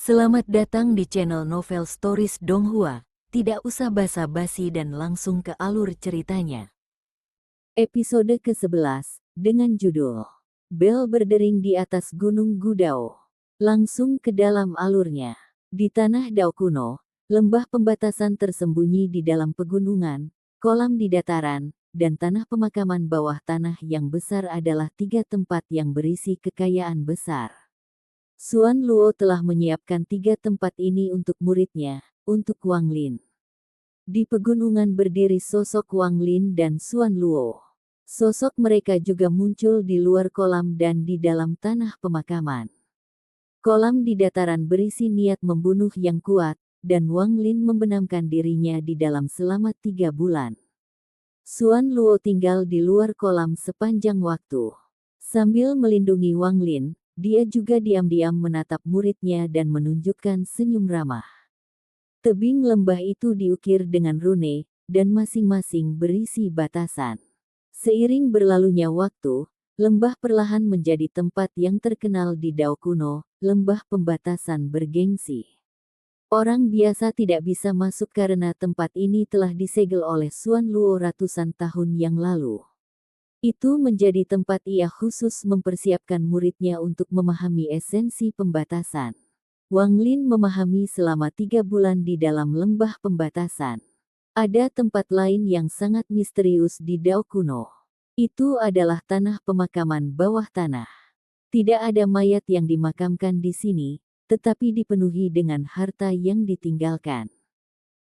Selamat datang di channel Novel Stories Donghua. Tidak usah basa-basi dan langsung ke alur ceritanya. Episode ke-11, dengan judul Bel berdering di atas Gunung Gudao. Langsung ke dalam alurnya. Di tanah Dao kuno, lembah pembatasan tersembunyi di dalam pegunungan, kolam di dataran, dan tanah pemakaman bawah tanah yang besar adalah 3 tempat yang berisi kekayaan besar. Xuan Luo telah menyiapkan 3 tempat ini untuk muridnya, untuk Wang Lin. Di pegunungan berdiri sosok Wang Lin dan Xuan Luo. Sosok mereka juga muncul di luar kolam dan di dalam tanah pemakaman. Kolam di dataran berisi niat membunuh yang kuat, dan Wang Lin membenamkan dirinya di dalam selama 3 bulan. Xuan Luo tinggal di luar kolam sepanjang waktu. Sambil melindungi Wang Lin, dia juga diam-diam menatap muridnya dan menunjukkan senyum ramah. Tebing lembah itu diukir dengan rune, dan masing-masing berisi batasan. Seiring berlalunya waktu, lembah perlahan menjadi tempat yang terkenal di Dao kuno, lembah pembatasan bergengsi. Orang biasa tidak bisa masuk karena tempat ini telah disegel oleh Xuan Luo ratusan tahun yang lalu. Itu menjadi tempat ia khusus mempersiapkan muridnya untuk memahami esensi pembatasan. Wang Lin memahami selama 3 bulan di dalam lembah pembatasan. Ada tempat lain yang sangat misterius di Dao kuno. Itu adalah tanah pemakaman bawah tanah. Tidak ada mayat yang dimakamkan di sini, tetapi dipenuhi dengan harta yang ditinggalkan.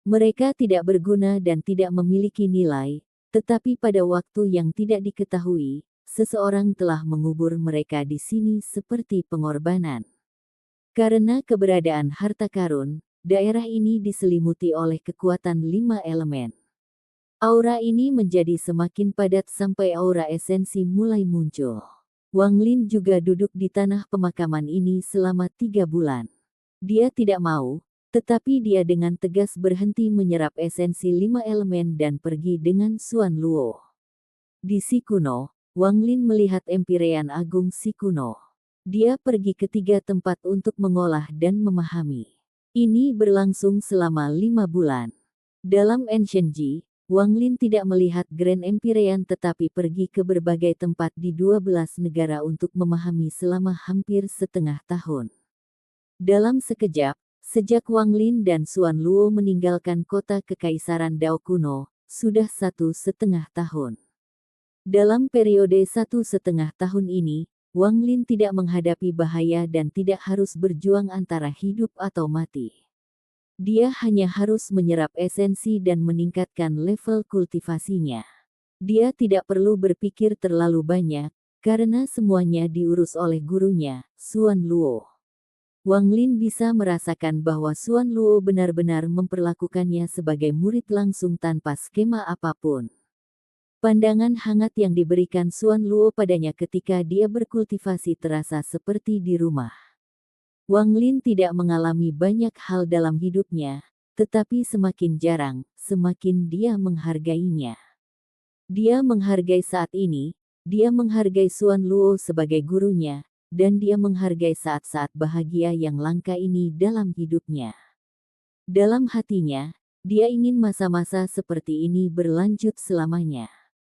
Mereka tidak berguna dan tidak memiliki nilai, tetapi pada waktu yang tidak diketahui, seseorang telah mengubur mereka di sini seperti pengorbanan. Karena keberadaan harta karun, daerah ini diselimuti oleh kekuatan 5 elemen. Aura ini menjadi semakin padat sampai aura esensi mulai muncul. Wang Lin juga duduk di tanah pemakaman ini selama 3 bulan. Dia tidak mau, tetapi dia dengan tegas berhenti menyerap esensi 5 elemen dan pergi dengan Xuan Luo. Di Si kuno, Wang Lin melihat Empirean Agung Si kuno. Dia pergi ke 3 tempat untuk mengolah dan memahami. Ini berlangsung selama 5 bulan. Dalam Ancient Ji, Wang Lin tidak melihat Grand Empyrean tetapi pergi ke berbagai tempat di 12 negara untuk memahami selama hampir setengah tahun. Dalam sekejap, sejak Wang Lin dan Xuan Luo meninggalkan kota kekaisaran Dao kuno, sudah 1,5 tahun. Dalam periode 1,5 tahun ini, Wang Lin tidak menghadapi bahaya dan tidak harus berjuang antara hidup atau mati. Dia hanya harus menyerap esensi dan meningkatkan level kultivasinya. Dia tidak perlu berpikir terlalu banyak, karena semuanya diurus oleh gurunya, Xuan Luo. Wang Lin bisa merasakan bahwa Xuan Luo benar-benar memperlakukannya sebagai murid langsung tanpa skema apapun. Pandangan hangat yang diberikan Xuan Luo padanya ketika dia berkultivasi terasa seperti di rumah. Wang Lin tidak mengalami banyak hal dalam hidupnya, tetapi semakin jarang, semakin dia menghargainya. Dia menghargai saat ini, dia menghargai Xuan Luo sebagai gurunya, dan dia menghargai saat-saat bahagia yang langka ini dalam hidupnya. Dalam hatinya, dia ingin masa-masa seperti ini berlanjut selamanya.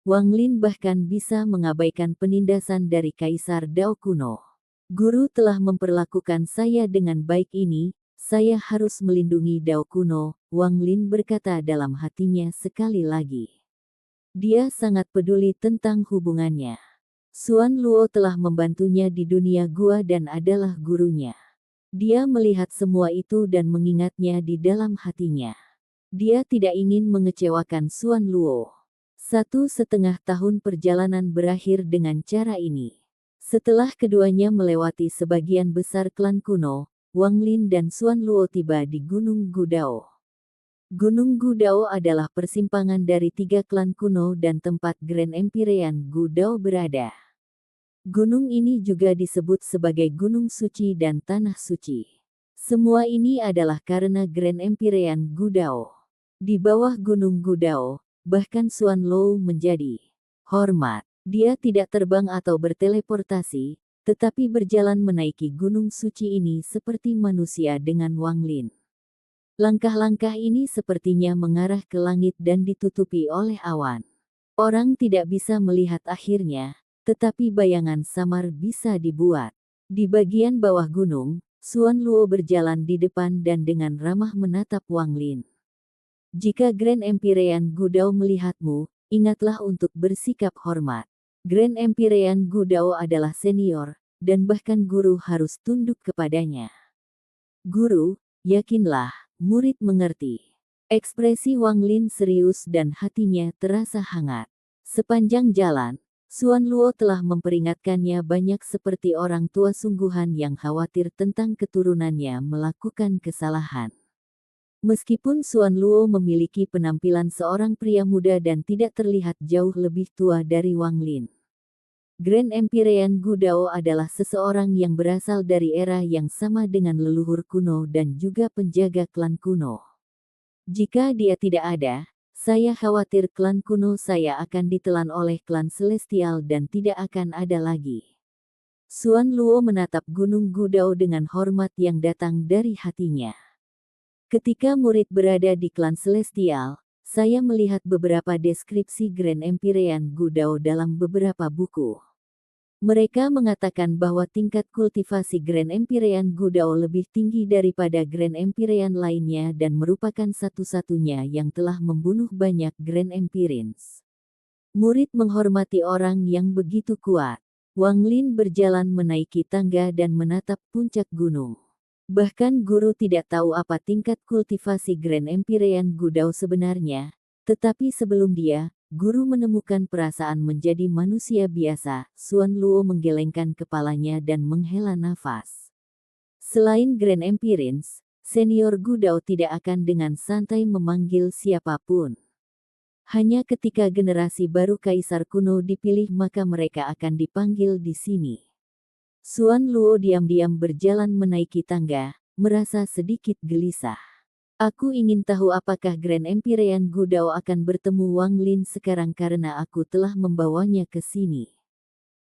Wang Lin bahkan bisa mengabaikan penindasan dari Kaisar Dao kuno. Guru telah memperlakukan saya dengan baik ini, saya harus melindungi Dao kuno, Wang Lin berkata dalam hatinya sekali lagi. Dia sangat peduli tentang hubungannya. Xuan Luo telah membantunya di dunia gua dan adalah gurunya. Dia melihat semua itu dan mengingatnya di dalam hatinya. Dia tidak ingin mengecewakan Xuan Luo. 1,5 tahun perjalanan berakhir dengan cara ini. Setelah keduanya melewati sebagian besar klan kuno, Wang Lin dan Xuan Luo tiba di Gunung Gudao. Gunung Gudao adalah persimpangan dari 3 klan kuno dan tempat Grand Empyrean Gudao berada. Gunung ini juga disebut sebagai Gunung Suci dan Tanah Suci. Semua ini adalah karena Grand Empyrean Gudao. Di bawah Gunung Gudao, bahkan Xuan Luo menjadi hormat. Dia tidak terbang atau berteleportasi, tetapi berjalan menaiki gunung suci ini seperti manusia dengan Wang Lin. Langkah-langkah ini sepertinya mengarah ke langit dan ditutupi oleh awan. Orang tidak bisa melihat akhirnya, tetapi bayangan samar bisa dibuat. Di bagian bawah gunung, Xuan Luo berjalan di depan dan dengan ramah menatap Wang Lin. Jika Grand Empyrean Gudao melihatmu, ingatlah untuk bersikap hormat. Grand Empyrean Gudao adalah senior, dan bahkan guru harus tunduk kepadanya. Guru, yakinlah, murid mengerti. Ekspresi Wang Lin serius dan hatinya terasa hangat. Sepanjang jalan, Xuan Luo telah memperingatkannya banyak seperti orang tua sungguhan yang khawatir tentang keturunannya melakukan kesalahan. Meskipun Xuan Luo memiliki penampilan seorang pria muda dan tidak terlihat jauh lebih tua dari Wang Lin, Grand Empyrean Gudao adalah seseorang yang berasal dari era yang sama dengan leluhur kuno dan juga penjaga klan kuno. Jika dia tidak ada, saya khawatir klan kuno saya akan ditelan oleh klan Celestial dan tidak akan ada lagi. Xuan Luo menatap Gunung Gudao dengan hormat yang datang dari hatinya. Ketika murid berada di klan Celestial, saya melihat beberapa deskripsi Grand Empyrean Gudao dalam beberapa buku. Mereka mengatakan bahwa tingkat kultivasi Grand Empyrean Gudao lebih tinggi daripada Grand Empyrean lainnya dan merupakan satu-satunya yang telah membunuh banyak Grand Empyreans. Murid menghormati orang yang begitu kuat. Wang Lin berjalan menaiki tangga dan menatap puncak gunung. Bahkan guru tidak tahu apa tingkat kultivasi Grand Empyrean Gudao sebenarnya, tetapi sebelum dia, guru menemukan perasaan menjadi manusia biasa. Xuan Luo menggelengkan kepalanya dan menghela nafas. Selain Grand Empyreans, senior Gudao tidak akan dengan santai memanggil siapapun. Hanya ketika generasi baru kaisar kuno dipilih maka mereka akan dipanggil di sini. Xuan Luo diam-diam berjalan menaiki tangga, merasa sedikit gelisah. Aku ingin tahu apakah Grand Empyrean Gudao akan bertemu Wang Lin sekarang karena aku telah membawanya ke sini.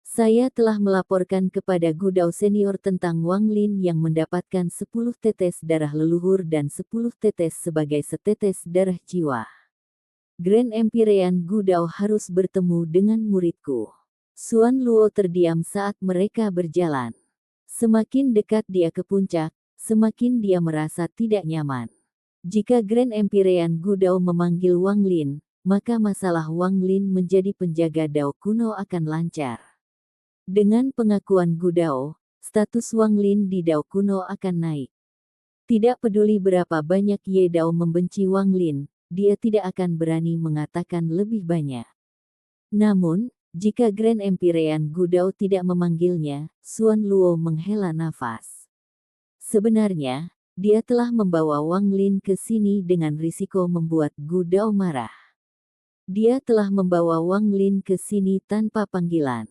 Saya telah melaporkan kepada Gudao senior tentang Wang Lin yang mendapatkan 10 tetes darah leluhur dan 10 tetes sebagai setetes darah jiwa. Grand Empyrean Gudao harus bertemu dengan muridku. Xuan Luo terdiam saat mereka berjalan. Semakin dekat dia ke puncak, semakin dia merasa tidak nyaman. Jika Grand Empyrean Gudao memanggil Wang Lin, maka masalah Wang Lin menjadi penjaga Dao kuno akan lancar. Dengan pengakuan Gudao, status Wang Lin di Dao kuno akan naik. Tidak peduli berapa banyak Ye Dao membenci Wang Lin, dia tidak akan berani mengatakan lebih banyak. Namun, jika Grand Empyrean Gudao tidak memanggilnya, Xuan Luo menghela nafas. Sebenarnya, dia telah membawa Wang Lin ke sini dengan risiko membuat Gudao marah. Dia telah membawa Wang Lin ke sini tanpa panggilan.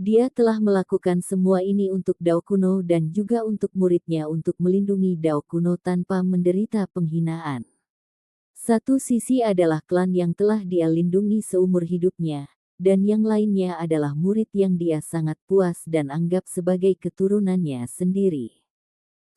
Dia telah melakukan semua ini untuk Dao kuno dan juga untuk muridnya untuk melindungi Dao kuno tanpa menderita penghinaan. Satu sisi adalah klan yang telah dia lindungi seumur hidupnya, dan yang lainnya adalah murid yang dia sangat puas dan anggap sebagai keturunannya sendiri.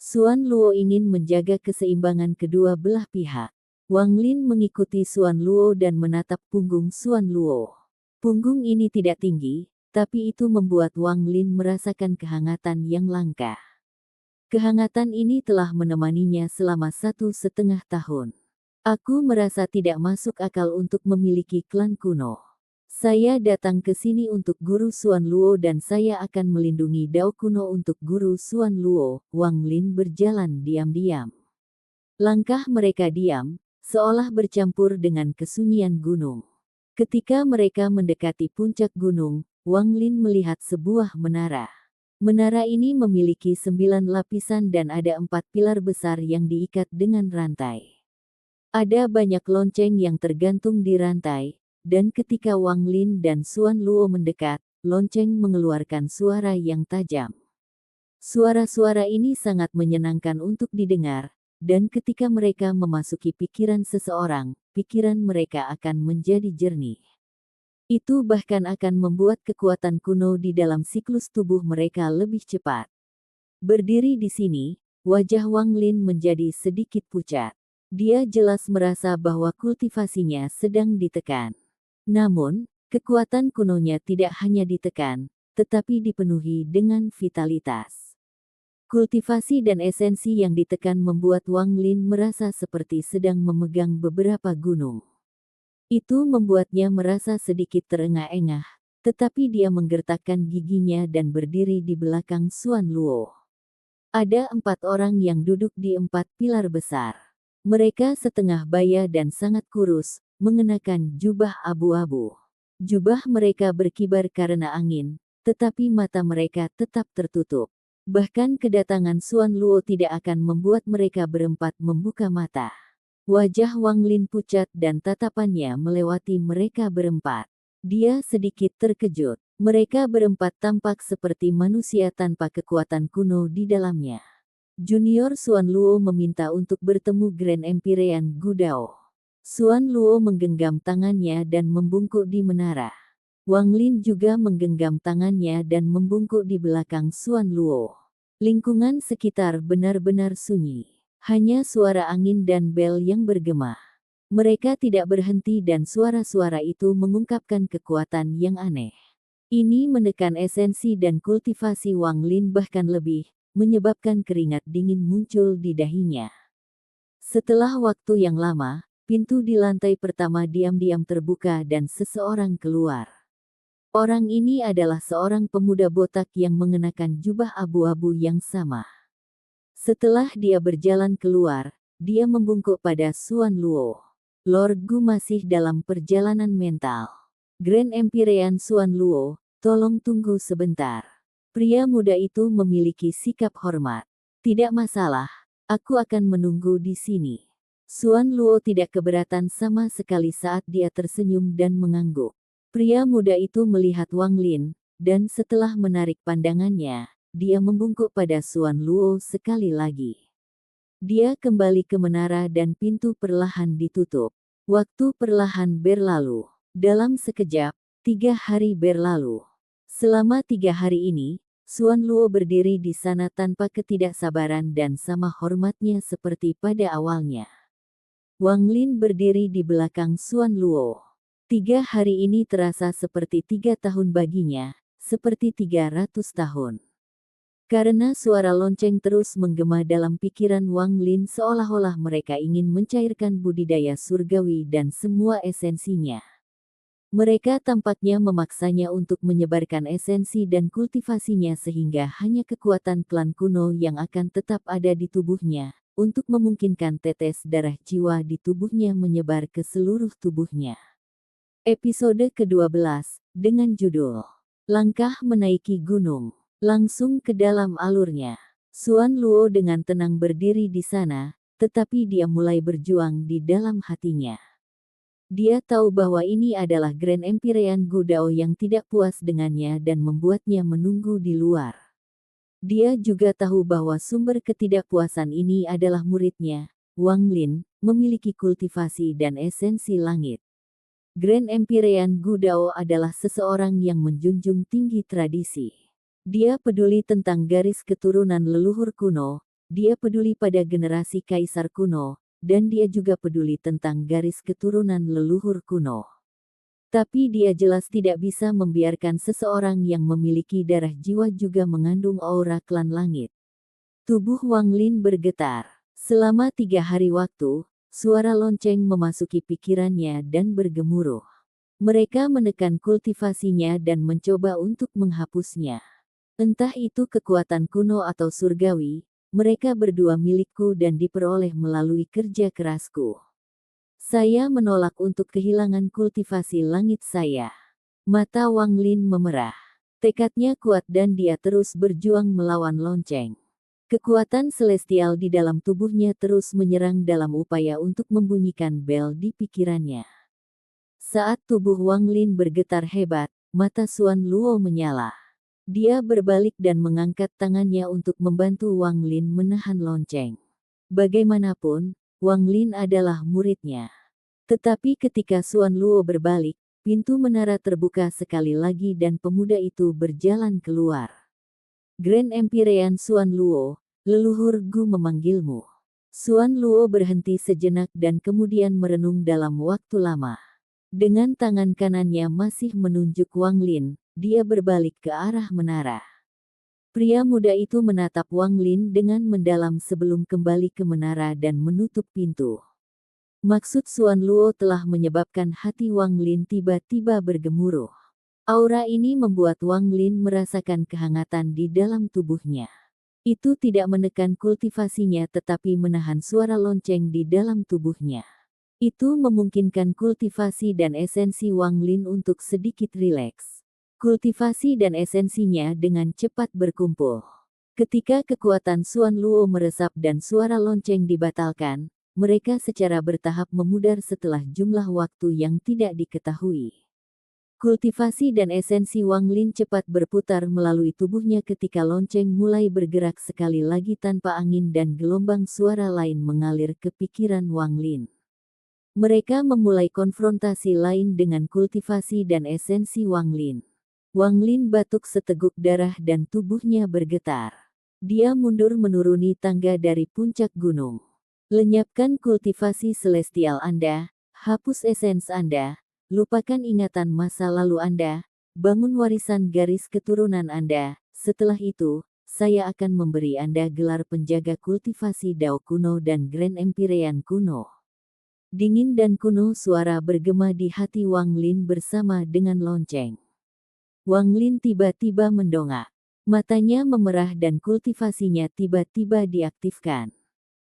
Xuan Luo ingin menjaga keseimbangan kedua belah pihak. Wang Lin mengikuti Xuan Luo dan menatap punggung Xuan Luo. Punggung ini tidak tinggi, tapi itu membuat Wang Lin merasakan kehangatan yang langka. Kehangatan ini telah menemaninya selama 1,5 tahun. Aku merasa tidak masuk akal untuk memiliki klan kuno. Saya datang ke sini untuk Guru Xuan Luo dan saya akan melindungi Dao kuno untuk Guru Xuan Luo. Wang Lin berjalan diam-diam. Langkah mereka diam, seolah bercampur dengan kesunyian gunung. Ketika mereka mendekati puncak gunung, Wang Lin melihat sebuah menara. Menara ini memiliki 9 lapisan dan ada 4 pilar besar yang diikat dengan rantai. Ada banyak lonceng yang tergantung di rantai. Dan ketika Wang Lin dan Xuan Luo mendekat, lonceng mengeluarkan suara yang tajam. Suara-suara ini sangat menyenangkan untuk didengar, dan ketika mereka memasuki pikiran seseorang, pikiran mereka akan menjadi jernih. Itu bahkan akan membuat kekuatan kuno di dalam siklus tubuh mereka lebih cepat. Berdiri di sini, wajah Wang Lin menjadi sedikit pucat. Dia jelas merasa bahwa kultivasinya sedang ditekan. Namun, kekuatan kunonya tidak hanya ditekan, tetapi dipenuhi dengan vitalitas. Kultivasi dan esensi yang ditekan membuat Wang Lin merasa seperti sedang memegang beberapa gunung. Itu membuatnya merasa sedikit terengah-engah, tetapi dia menggertakkan giginya dan berdiri di belakang Xuan Luo. Ada 4 orang yang duduk di 4 pilar besar. Mereka setengah baya dan sangat kurus, mengenakan jubah abu-abu. Jubah mereka berkibar karena angin, tetapi mata mereka tetap tertutup. Bahkan kedatangan Xuan Luo tidak akan membuat mereka berempat membuka mata. Wajah Wang Lin pucat dan tatapannya melewati mereka berempat. Dia sedikit terkejut. Mereka berempat tampak seperti manusia tanpa kekuatan kuno di dalamnya. Junior Xuan Luo meminta untuk bertemu Grand Empyrean Gudao. Xuan Luo menggenggam tangannya dan membungkuk di menara. Wang Lin juga menggenggam tangannya dan membungkuk di belakang Xuan Luo. Lingkungan sekitar benar-benar sunyi. Hanya suara angin dan bel yang bergema. Mereka tidak berhenti dan suara-suara itu mengungkapkan kekuatan yang aneh. Ini menekan esensi dan kultivasi Wang Lin bahkan lebih, menyebabkan keringat dingin muncul di dahinya. Setelah waktu yang lama, pintu di lantai pertama diam-diam terbuka dan seseorang keluar. Orang ini adalah seorang pemuda botak yang mengenakan jubah abu-abu yang sama. Setelah dia berjalan keluar, dia membungkuk pada Xuan Luo. Lord Gu masih dalam perjalanan mental. Grand Empyrean Xuan Luo, tolong tunggu sebentar. Pria muda itu memiliki sikap hormat. Tidak masalah, aku akan menunggu di sini. Xuan Luo tidak keberatan sama sekali saat dia tersenyum dan mengangguk. Pria muda itu melihat Wang Lin, dan setelah menarik pandangannya, dia membungkuk pada Xuan Luo sekali lagi. Dia kembali ke menara dan pintu perlahan ditutup. Waktu perlahan berlalu. Dalam sekejap, 3 hari berlalu. Selama 3 hari ini, Xuan Luo berdiri di sana tanpa ketidaksabaran dan sama hormatnya seperti pada awalnya. Wang Lin berdiri di belakang Xuan Luo. 3 hari ini terasa seperti 3 tahun baginya, seperti 300 tahun. Karena suara lonceng terus menggema dalam pikiran Wang Lin seolah-olah mereka ingin mencairkan budidaya surgawi dan semua esensinya. Mereka tampaknya memaksanya untuk menyebarkan esensi dan kultivasinya sehingga hanya kekuatan klan kuno yang akan tetap ada di tubuhnya, untuk memungkinkan tetes darah jiwa di tubuhnya menyebar ke seluruh tubuhnya. Episode ke-12, dengan judul Langkah Menaiki Gunung. Langsung ke dalam alurnya. Xuan Luo dengan tenang berdiri di sana, tetapi dia mulai berjuang di dalam hatinya. Dia tahu bahwa ini adalah Grand Empyrean Gudao yang tidak puas dengannya dan membuatnya menunggu di luar. Dia juga tahu bahwa sumber ketidakpuasan ini adalah muridnya, Wang Lin, memiliki kultivasi dan esensi langit. Grand Empyrean Gudao adalah seseorang yang menjunjung tinggi tradisi. Dia peduli tentang garis keturunan leluhur kuno, dia peduli pada generasi kaisar kuno, dan dia juga peduli tentang garis keturunan leluhur kuno. Tapi dia jelas tidak bisa membiarkan seseorang yang memiliki darah jiwa juga mengandung aura klan langit. Tubuh Wang Lin bergetar. Selama 3 hari waktu, suara lonceng memasuki pikirannya dan bergemuruh. Mereka menekan kultivasinya dan mencoba untuk menghapusnya. Entah itu kekuatan kuno atau surgawi, mereka berdua milikku dan diperoleh melalui kerja kerasku. Saya menolak untuk kehilangan kultivasi langit saya. Mata Wang Lin memerah. Tekadnya kuat dan dia terus berjuang melawan lonceng. Kekuatan celestial di dalam tubuhnya terus menyerang dalam upaya untuk membunyikan bel di pikirannya. Saat tubuh Wang Lin bergetar hebat, mata Xuan Luo menyala. Dia berbalik dan mengangkat tangannya untuk membantu Wang Lin menahan lonceng. Bagaimanapun, Wang Lin adalah muridnya. Tetapi ketika Xuan Luo berbalik, Pintu menara terbuka sekali lagi dan pemuda itu berjalan keluar. Grand Empyrean Xuan Luo, leluhur Gu memanggilmu. Xuan Luo berhenti sejenak dan kemudian merenung dalam waktu lama. Dengan tangan kanannya masih menunjuk Wang Lin, dia berbalik ke arah menara. Pria muda itu menatap Wang Lin dengan mendalam sebelum kembali ke menara dan menutup pintu. Maksud Xuan Luo telah menyebabkan hati Wang Lin tiba-tiba bergemuruh. Aura ini membuat Wang Lin merasakan kehangatan di dalam tubuhnya. Itu tidak menekan kultivasinya tetapi menahan suara lonceng di dalam tubuhnya. Itu memungkinkan kultivasi dan esensi Wang Lin untuk sedikit rileks. Kultivasi dan esensinya dengan cepat berkumpul. Ketika kekuatan Xuan Luo meresap dan suara lonceng dibatalkan, mereka secara bertahap memudar setelah jumlah waktu yang tidak diketahui. Kultivasi dan esensi Wang Lin cepat berputar melalui tubuhnya ketika lonceng mulai bergerak sekali lagi tanpa angin dan gelombang suara lain mengalir ke pikiran Wang Lin. Mereka memulai konfrontasi lain dengan kultivasi dan esensi Wang Lin. Wang Lin batuk seteguk darah dan tubuhnya bergetar. Dia mundur menuruni tangga dari puncak gunung. Lenyapkan kultivasi celestial Anda, hapus esens Anda, lupakan ingatan masa lalu Anda, bangun warisan garis keturunan Anda. Setelah itu, saya akan memberi Anda gelar penjaga kultivasi Dao kuno dan Grand Empyrean kuno. Dingin dan kuno suara bergema di hati Wang Lin bersama dengan lonceng. Wang Lin tiba-tiba mendongak. Matanya memerah dan kultivasinya tiba-tiba diaktifkan.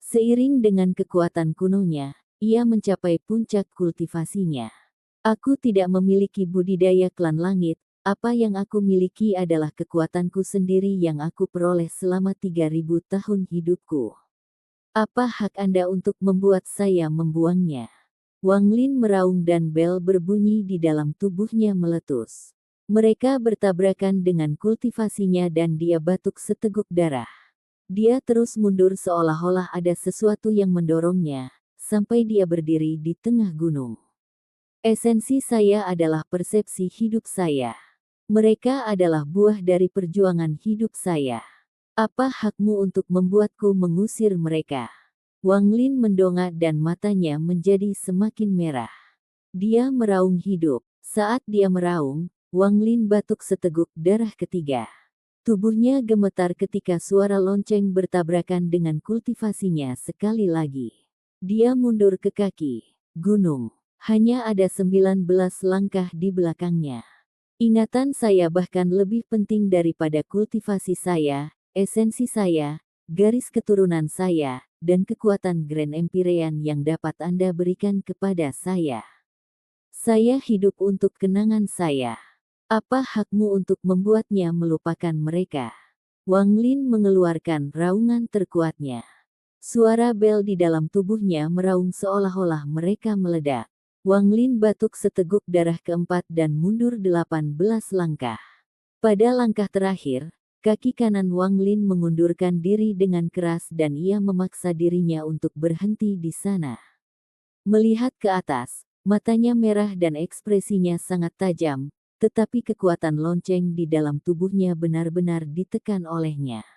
Seiring dengan kekuatan kunonya, ia mencapai puncak kultivasinya. Aku tidak memiliki budidaya klan langit, apa yang aku miliki adalah kekuatanku sendiri yang aku peroleh selama 3000 tahun hidupku. Apa hak Anda untuk membuat saya membuangnya? Wang Lin meraung dan bel berbunyi di dalam tubuhnya meletus. Mereka bertabrakan dengan kultivasinya dan dia batuk seteguk darah. Dia terus mundur seolah-olah ada sesuatu yang mendorongnya, sampai dia berdiri di tengah gunung. Esensi saya adalah persepsi hidup saya. Mereka adalah buah dari perjuangan hidup saya. Apa hakmu untuk membuatku mengusir mereka? Wang Lin mendongak dan matanya menjadi semakin merah. Dia meraung hidup. Saat dia meraung, Wang Lin batuk seteguk darah ketiga. Tubuhnya gemetar ketika suara lonceng bertabrakan dengan kultivasinya sekali lagi. Dia mundur ke kaki gunung. Hanya ada 19 langkah di belakangnya. Ingatan saya bahkan lebih penting daripada kultivasi saya, esensi saya, garis keturunan saya, dan kekuatan Grand Empyrean yang dapat Anda berikan kepada saya. Saya hidup untuk kenangan saya. Apa hakmu untuk membuatnya melupakan mereka? Wang Lin mengeluarkan raungan terkuatnya. Suara bel di dalam tubuhnya meraung seolah-olah mereka meledak. Wang Lin batuk seteguk darah keempat dan mundur 18 langkah. Pada langkah terakhir, kaki kanan Wang Lin mengundurkan diri dengan keras dan ia memaksa dirinya untuk berhenti di sana. Melihat ke atas, matanya merah dan ekspresinya sangat tajam, tetapi kekuatan lonceng di dalam tubuhnya benar-benar ditekan olehnya.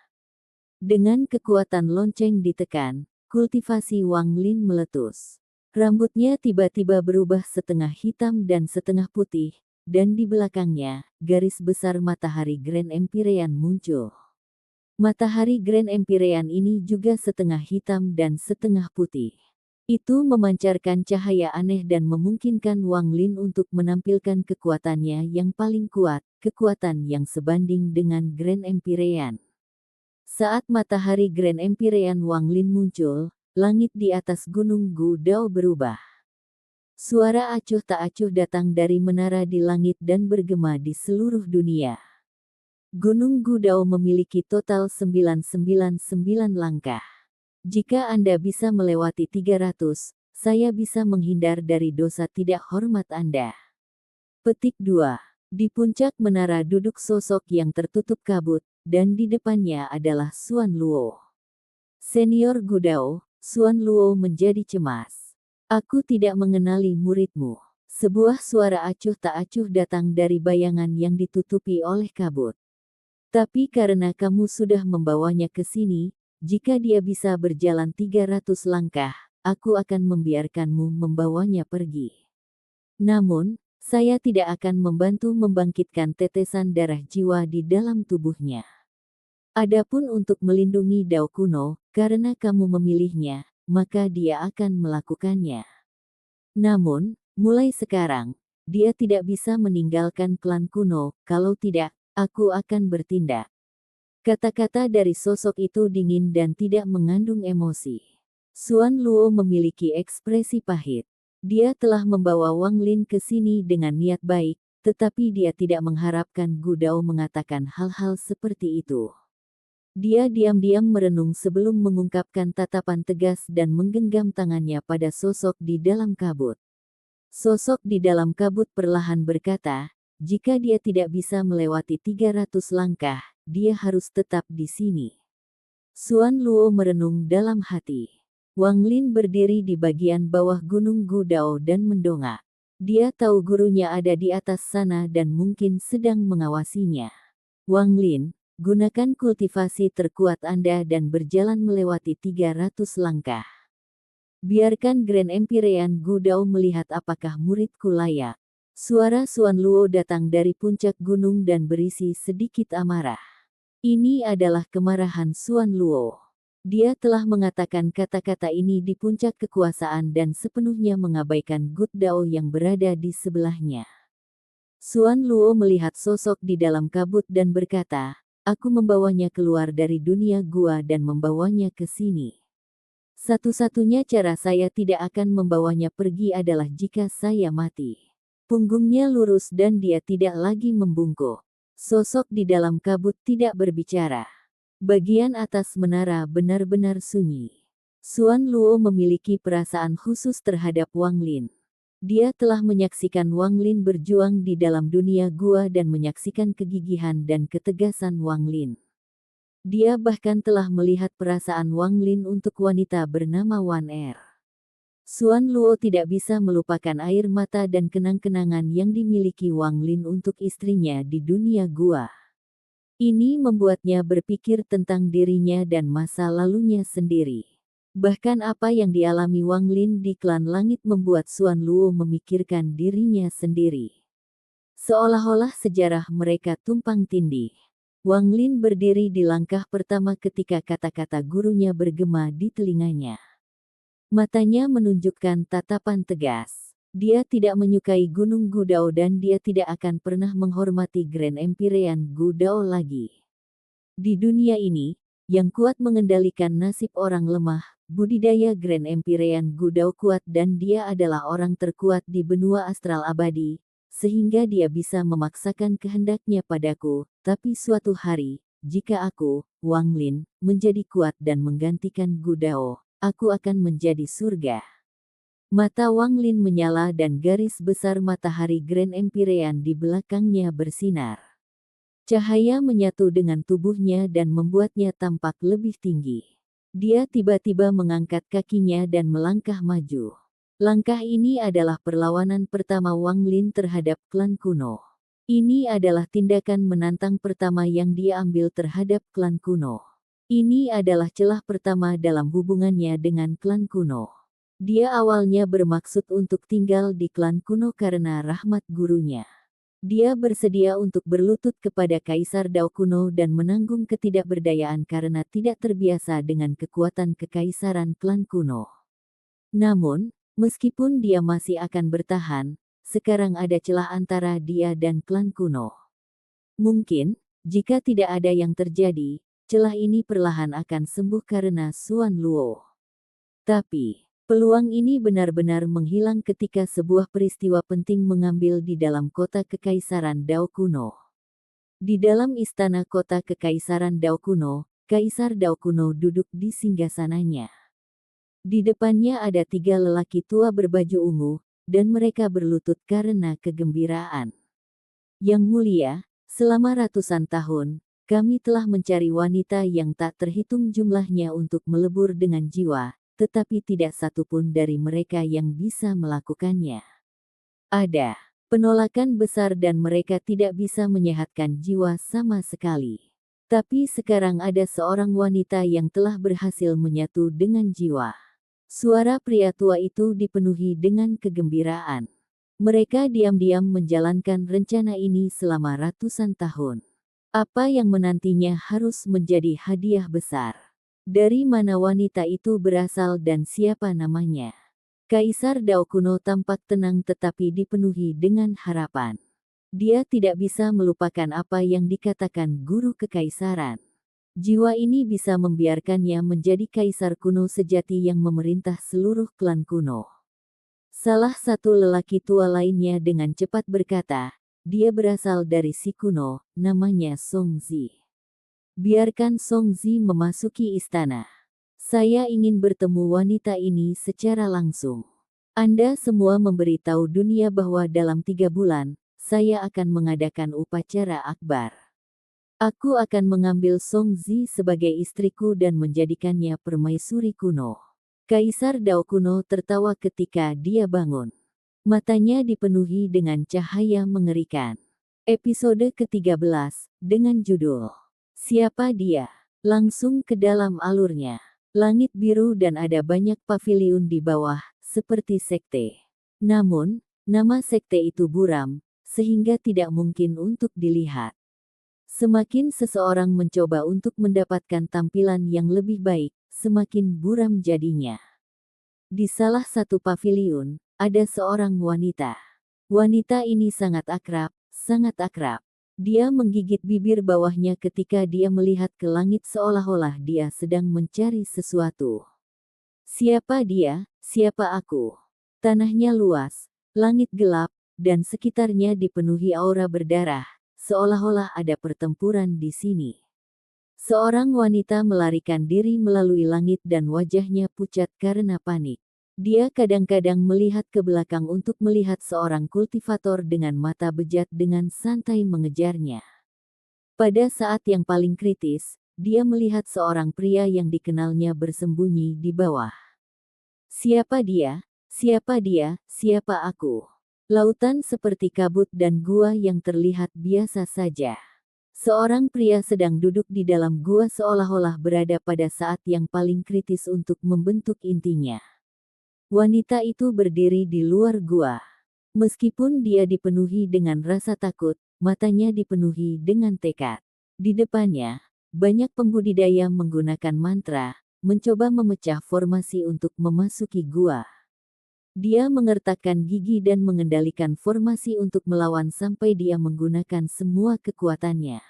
Dengan kekuatan lonceng ditekan, kultivasi Wang Lin meletus. Rambutnya tiba-tiba berubah setengah hitam dan setengah putih, dan di belakangnya, garis besar matahari Grand Empyrean muncul. Matahari Grand Empyrean ini juga setengah hitam dan setengah putih. Itu memancarkan cahaya aneh dan memungkinkan Wang Lin untuk menampilkan kekuatannya yang paling kuat, kekuatan yang sebanding dengan Grand Empyrean. Saat matahari Grand Empyrean Wang Lin muncul, langit di atas gunung Gu Dao berubah. Suara acuh tak acuh datang dari menara di langit dan bergema di seluruh dunia. Gunung Gu Dao memiliki total 999 langkah. Jika Anda bisa melewati 300, saya bisa menghindar dari dosa tidak hormat Anda. Petik 2. Di puncak menara duduk sosok yang tertutup kabut, dan di depannya adalah Xuan Luo. Senior Gu Dao, Xuan Luo menjadi cemas. Aku tidak mengenali muridmu. Sebuah suara acuh tak acuh datang dari bayangan yang ditutupi oleh kabut. Tapi karena kamu sudah membawanya ke sini, jika dia bisa berjalan 300 langkah, aku akan membiarkanmu membawanya pergi. Namun, saya tidak akan membantu membangkitkan tetesan darah jiwa di dalam tubuhnya. Adapun untuk melindungi Dao kuno, karena kamu memilihnya, maka dia akan melakukannya. Namun, mulai sekarang, dia tidak bisa meninggalkan klan kuno, kalau tidak, aku akan bertindak. Kata-kata dari sosok itu dingin dan tidak mengandung emosi. Xuan Luo memiliki ekspresi pahit. Dia telah membawa Wang Lin ke sini dengan niat baik, tetapi dia tidak mengharapkan Gu Dao mengatakan hal-hal seperti itu. Dia diam-diam merenung sebelum mengungkapkan tatapan tegas dan menggenggam tangannya pada sosok di dalam kabut. Sosok di dalam kabut perlahan berkata, jika dia tidak bisa melewati 300 langkah, dia harus tetap di sini. Xuan Luo merenung dalam hati. Wang Lin berdiri di bagian bawah gunung Gudao dan mendongak. Dia tahu gurunya ada di atas sana dan mungkin sedang mengawasinya. Wang Lin, gunakan kultivasi terkuat Anda dan berjalan melewati 300 langkah. Biarkan Grand Empyrean Gudao melihat apakah muridku layak. Suara Xuan Luo datang dari puncak gunung dan berisi sedikit amarah. Ini adalah kemarahan Xuan Luo. Dia telah mengatakan kata-kata ini di puncak kekuasaan dan sepenuhnya mengabaikan Gu Dao yang berada di sebelahnya. Xuan Luo melihat sosok di dalam kabut dan berkata, aku membawanya keluar dari dunia gua dan membawanya ke sini. Satu-satunya cara saya tidak akan membawanya pergi adalah jika saya mati. Punggungnya lurus dan dia tidak lagi membungkuk. Sosok di dalam kabut tidak berbicara. Bagian atas menara benar-benar sunyi. Xuan Luo memiliki perasaan khusus terhadap Wang Lin. Dia telah menyaksikan Wang Lin berjuang di dalam dunia gua dan menyaksikan kegigihan dan ketegasan Wang Lin. Dia bahkan telah melihat perasaan Wang Lin untuk wanita bernama Wan Er. Xuan Luo tidak bisa melupakan air mata dan kenang-kenangan yang dimiliki Wang Lin untuk istrinya di dunia gua. Ini membuatnya berpikir tentang dirinya dan masa lalunya sendiri. Bahkan apa yang dialami Wang Lin di klan langit membuat Xuan Luo memikirkan dirinya sendiri. Seolah-olah sejarah mereka tumpang tindih. Wang Lin berdiri di langkah pertama ketika kata-kata gurunya bergema di telinganya. Matanya menunjukkan tatapan tegas. Dia tidak menyukai Gunung Gudao dan dia tidak akan pernah menghormati Grand Empyrean Gudao lagi. Di dunia ini, yang kuat mengendalikan nasib orang lemah, budidaya Grand Empyrean Gudao kuat dan dia adalah orang terkuat di benua astral abadi, sehingga dia bisa memaksakan kehendaknya padaku, tapi suatu hari, jika aku, Wang Lin, menjadi kuat dan menggantikan Gudao, aku akan menjadi surga. Mata Wang Lin menyala dan garis besar matahari Grand Empyrean di belakangnya bersinar. Cahaya menyatu dengan tubuhnya dan membuatnya tampak lebih tinggi. Dia tiba-tiba mengangkat kakinya dan melangkah maju. Langkah ini adalah perlawanan pertama Wang Lin terhadap klan kuno. Ini adalah tindakan menantang pertama yang dia ambil terhadap klan kuno. Ini adalah celah pertama dalam hubungannya dengan klan kuno. Dia awalnya bermaksud untuk tinggal di klan kuno karena rahmat gurunya. Dia bersedia untuk berlutut kepada Kaisar Dao kuno dan menanggung ketidakberdayaan karena tidak terbiasa dengan kekuatan kekaisaran klan kuno. Namun, meskipun dia masih akan bertahan, sekarang ada celah antara dia dan klan kuno. Mungkin, jika tidak ada yang terjadi, celah ini perlahan akan sembuh karena Xuan Luo. Tapi, peluang ini benar-benar menghilang ketika sebuah peristiwa penting mengambil di dalam kota Kekaisaran Dao kuno. Di dalam istana kota Kekaisaran Dao kuno, Kaisar Dao kuno duduk di singgasananya. Di depannya ada 3 lelaki tua berbaju ungu, dan mereka berlutut karena kegembiraan. Yang mulia, selama ratusan tahun, kami telah mencari wanita yang tak terhitung jumlahnya untuk melebur dengan jiwa, tetapi tidak satu pun dari mereka yang bisa melakukannya. Ada penolakan besar dan mereka tidak bisa menyehatkan jiwa sama sekali. Tapi sekarang ada seorang wanita yang telah berhasil menyatu dengan jiwa. Suara pria tua itu dipenuhi dengan kegembiraan. Mereka diam-diam menjalankan rencana ini selama ratusan tahun. Apa yang menantinya harus menjadi hadiah besar. Dari mana wanita itu berasal dan siapa namanya? Kaisar Dao kuno tampak tenang tetapi dipenuhi dengan harapan. Dia tidak bisa melupakan apa yang dikatakan guru kekaisaran. Jiwa ini bisa membiarkannya menjadi kaisar kuno sejati yang memerintah seluruh klan kuno. Salah satu lelaki tua lainnya dengan cepat berkata, dia berasal dari si kuno, namanya Song Zi. Biarkan Song Zi memasuki istana. Saya ingin bertemu wanita ini secara langsung. Anda semua memberitahu dunia bahwa dalam 3 bulan, saya akan mengadakan upacara akbar. Aku akan mengambil Song Zi sebagai istriku dan menjadikannya permaisuri kuno. Kaisar Dao kuno tertawa ketika dia bangun. Matanya dipenuhi dengan cahaya mengerikan. Episode ke-13, dengan judul Siapa Dia? Langsung ke dalam alurnya. Langit biru dan ada banyak paviliun di bawah, seperti sekte. Namun, nama sekte itu buram, sehingga tidak mungkin untuk dilihat. Semakin seseorang mencoba untuk mendapatkan tampilan yang lebih baik, semakin buram jadinya. Di salah satu paviliun, ada seorang wanita. Wanita ini sangat akrab, sangat akrab. Dia menggigit bibir bawahnya ketika dia melihat ke langit seolah-olah dia sedang mencari sesuatu. Siapa dia? Siapa aku? Tanahnya luas, langit gelap, dan sekitarnya dipenuhi aura berdarah, seolah-olah ada pertempuran di sini. Seorang wanita melarikan diri melalui langit dan wajahnya pucat karena panik. Dia kadang-kadang melihat ke belakang untuk melihat seorang kultivator dengan mata bejat dengan santai mengejarnya. Pada saat yang paling kritis, dia melihat seorang pria yang dikenalnya bersembunyi di bawah. Siapa dia? Siapa dia? Siapa aku? Lautan seperti kabut dan gua yang terlihat biasa saja. Seorang pria sedang duduk di dalam gua seolah-olah berada pada saat yang paling kritis untuk membentuk intinya. Wanita itu berdiri di luar gua. Meskipun dia dipenuhi dengan rasa takut, matanya dipenuhi dengan tekad. Di depannya, banyak pembudidaya menggunakan mantra, mencoba memecah formasi untuk memasuki gua. Dia mengertakkan gigi dan mengendalikan formasi untuk melawan sampai dia menggunakan semua kekuatannya.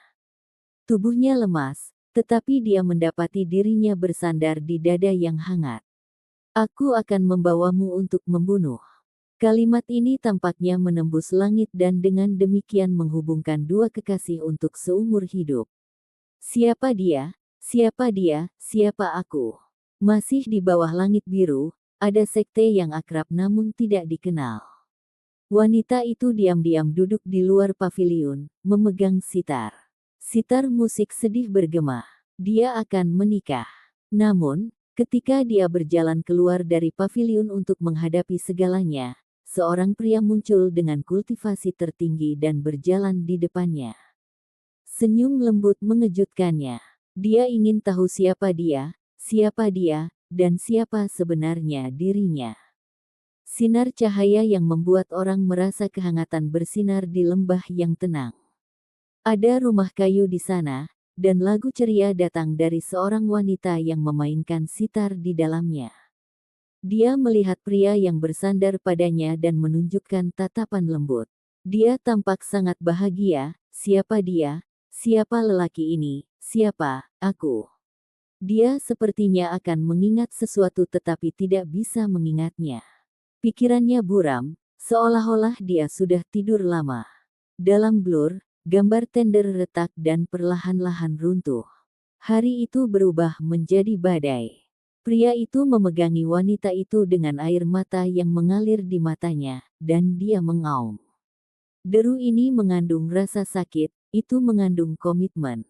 Tubuhnya lemas, tetapi dia mendapati dirinya bersandar di dada yang hangat. Aku akan membawamu untuk membunuh. Kalimat ini tampaknya menembus langit dan dengan demikian menghubungkan dua kekasih untuk seumur hidup. Siapa dia? Siapa dia? Siapa aku? Masih di bawah langit biru, ada sekte yang akrab namun tidak dikenal. Wanita itu diam-diam duduk di luar paviliun, memegang sitar. Sitar musik sedih bergema. Dia akan menikah. Namun, ketika dia berjalan keluar dari paviliun untuk menghadapi segalanya, seorang pria muncul dengan kultivasi tertinggi dan berjalan di depannya. Senyum lembut mengejutkannya. Dia ingin tahu siapa dia, dan siapa sebenarnya dirinya. Sinar cahaya yang membuat orang merasa kehangatan bersinar di lembah yang tenang. Ada rumah kayu di sana, dan lagu ceria datang dari seorang wanita yang memainkan sitar di dalamnya. Dia melihat pria yang bersandar padanya dan menunjukkan tatapan lembut. Dia tampak sangat bahagia. Siapa dia? Siapa lelaki ini? Siapa aku? Dia sepertinya akan mengingat sesuatu tetapi tidak bisa mengingatnya. Pikirannya buram, seolah-olah dia sudah tidur lama. Dalam blur, gambar tender retak dan perlahan-lahan runtuh. Hari itu berubah menjadi badai. Pria itu memegangi wanita itu dengan air mata yang mengalir di matanya, dan dia mengaum. Deru ini mengandung rasa sakit, itu mengandung komitmen.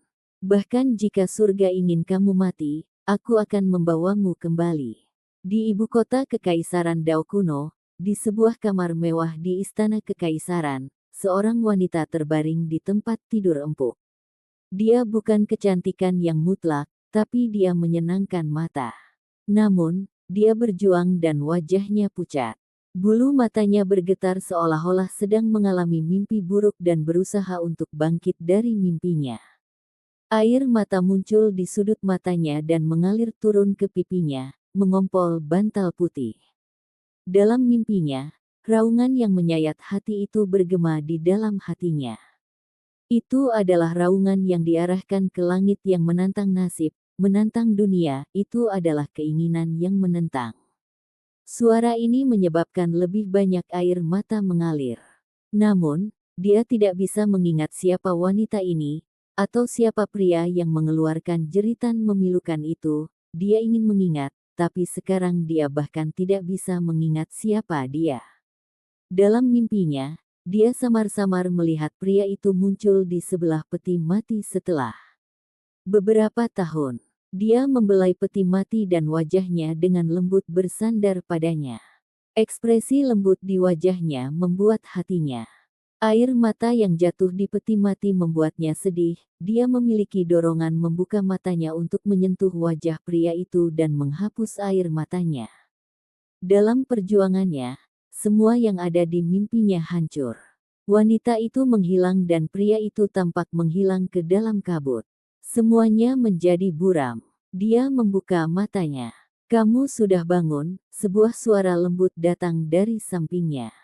Bahkan jika surga ingin kamu mati, aku akan membawamu kembali. Di ibu kota kekaisaran Dao kuno, Di sebuah kamar mewah di istana kekaisaran, seorang wanita terbaring di tempat tidur empuk. Dia bukan kecantikan yang mutlak, tapi dia menyenangkan mata. Namun, dia berjuang dan wajahnya pucat. Bulu matanya bergetar seolah-olah sedang mengalami mimpi buruk dan berusaha untuk bangkit dari mimpinya. Air mata muncul di sudut matanya dan mengalir turun ke pipinya, mengompol bantal putih. Dalam mimpinya, raungan yang menyayat hati itu bergema di dalam hatinya. Itu adalah raungan yang diarahkan ke langit yang menantang nasib, menantang dunia, itu adalah keinginan yang menentang. Suara ini menyebabkan lebih banyak air mata mengalir. Namun, dia tidak bisa mengingat siapa wanita ini, atau siapa pria yang mengeluarkan jeritan memilukan itu. Dia ingin mengingat, tapi sekarang dia bahkan tidak bisa mengingat siapa dia. Dalam mimpinya, dia samar-samar melihat pria itu muncul di sebelah peti mati setelah beberapa tahun. Dia membelai peti mati dan wajahnya dengan lembut bersandar padanya. Ekspresi lembut di wajahnya membuat hatinya. Air mata yang jatuh di peti mati membuatnya sedih. Dia memiliki dorongan membuka matanya untuk menyentuh wajah pria itu dan menghapus air matanya. Dalam perjuangannya, semua yang ada di mimpinya hancur. Wanita itu menghilang dan pria itu tampak menghilang ke dalam kabut. Semuanya menjadi buram. Dia membuka matanya. "Kamu sudah bangun," sebuah suara lembut datang dari sampingnya.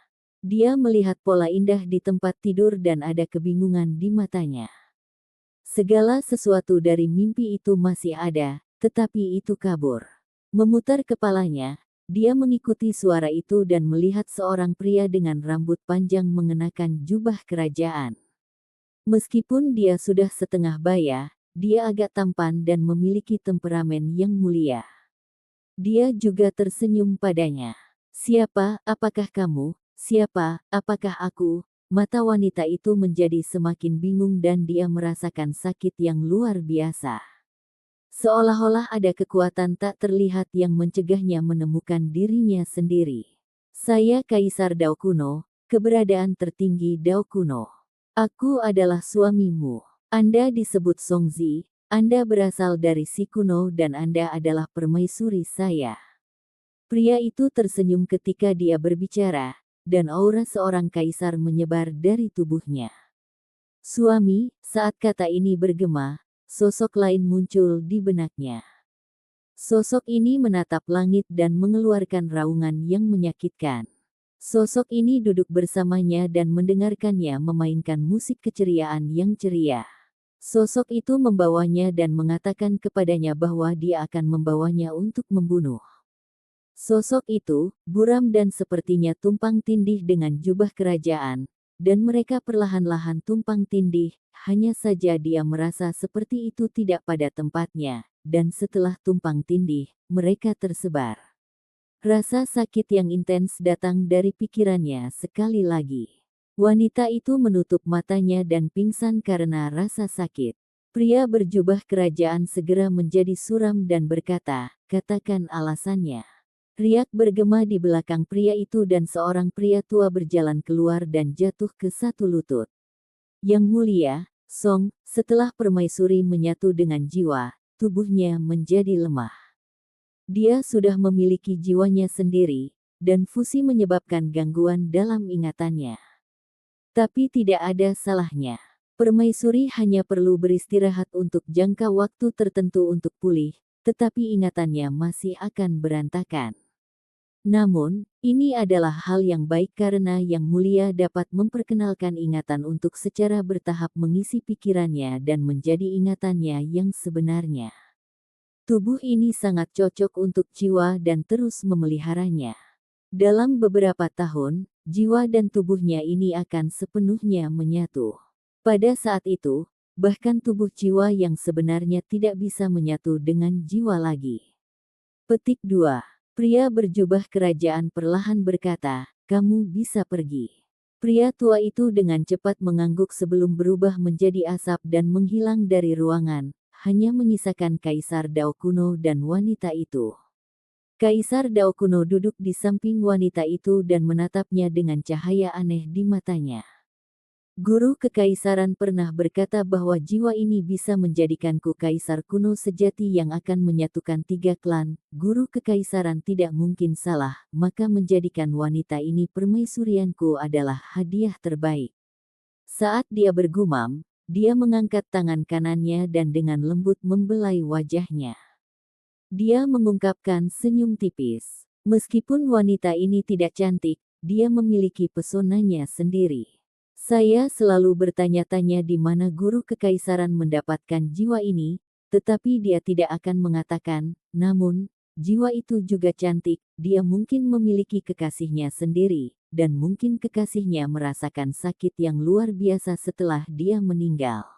Dia melihat pola indah di tempat tidur dan ada kebingungan di matanya. Segala sesuatu dari mimpi itu masih ada, tetapi itu kabur. Memutar kepalanya, dia mengikuti suara itu dan melihat seorang pria dengan rambut panjang mengenakan jubah kerajaan. Meskipun dia sudah setengah baya, dia agak tampan dan memiliki temperamen yang mulia. Dia juga tersenyum padanya. "Siapa, apakah kamu? Siapa, apakah aku?" Mata wanita itu menjadi semakin bingung dan dia merasakan sakit yang luar biasa. Seolah-olah ada kekuatan tak terlihat yang mencegahnya menemukan dirinya sendiri. "Saya Kaisar Dao Kuno, keberadaan tertinggi Dao Kuno. Aku adalah suamimu. Anda disebut Songzi, Anda berasal dari si kuno dan Anda adalah permaisuri saya." Pria itu tersenyum ketika dia berbicara, dan aura seorang kaisar menyebar dari tubuhnya. "Suami," saat kata ini bergema, sosok lain muncul di benaknya. Sosok ini menatap langit dan mengeluarkan raungan yang menyakitkan. Sosok ini duduk bersamanya dan mendengarkannya memainkan musik keceriaan yang ceria. Sosok itu membawanya dan mengatakan kepadanya bahwa dia akan membawanya untuk membunuh. Sosok itu, buram dan sepertinya tumpang tindih dengan jubah kerajaan, dan mereka perlahan-lahan tumpang tindih, hanya saja dia merasa seperti itu tidak pada tempatnya, dan setelah tumpang tindih, mereka tersebar. Rasa sakit yang intens datang dari pikirannya sekali lagi. Wanita itu menutup matanya dan pingsan karena rasa sakit. Pria berjubah kerajaan segera menjadi suram dan berkata, "Katakan alasannya." Riak bergema di belakang pria itu dan seorang pria tua berjalan keluar dan jatuh ke satu lutut. "Yang mulia, Song," setelah permaisuri menyatu dengan jiwa, tubuhnya menjadi lemah. Dia sudah memiliki jiwanya sendiri, dan fusi menyebabkan gangguan dalam ingatannya. Tapi tidak ada salahnya. Permaisuri hanya perlu beristirahat untuk jangka waktu tertentu untuk pulih, tetapi ingatannya masih akan berantakan. Namun, ini adalah hal yang baik karena Yang Mulia dapat memperkenalkan ingatan untuk secara bertahap mengisi pikirannya dan menjadi ingatannya yang sebenarnya. Tubuh ini sangat cocok untuk jiwa dan terus memeliharanya. Dalam beberapa tahun, jiwa dan tubuhnya ini akan sepenuhnya menyatu. Pada saat itu, bahkan tubuh jiwa yang sebenarnya tidak bisa menyatu dengan jiwa lagi. Petik 2. Pria berjubah kerajaan perlahan berkata, "Kamu bisa pergi." Pria tua itu dengan cepat mengangguk sebelum berubah menjadi asap dan menghilang dari ruangan, hanya menyisakan Kaisar Dao Kuno dan wanita itu. Kaisar Dao kuno duduk di samping wanita itu dan menatapnya dengan cahaya aneh di matanya. Guru kekaisaran pernah berkata bahwa jiwa ini bisa menjadikanku kaisar kuno sejati yang akan menyatukan 3 klan. Guru kekaisaran tidak mungkin salah, maka menjadikan wanita ini permaisurianku adalah hadiah terbaik. Saat dia bergumam, dia mengangkat tangan kanannya dan dengan lembut membelai wajahnya. Dia mengungkapkan senyum tipis. Meskipun wanita ini tidak cantik, dia memiliki pesonanya sendiri. Saya selalu bertanya-tanya di mana guru kekaisaran mendapatkan jiwa ini, tetapi dia tidak akan mengatakan, namun, jiwa itu juga cantik, dia mungkin memiliki kekasihnya sendiri, dan mungkin kekasihnya merasakan sakit yang luar biasa setelah dia meninggal.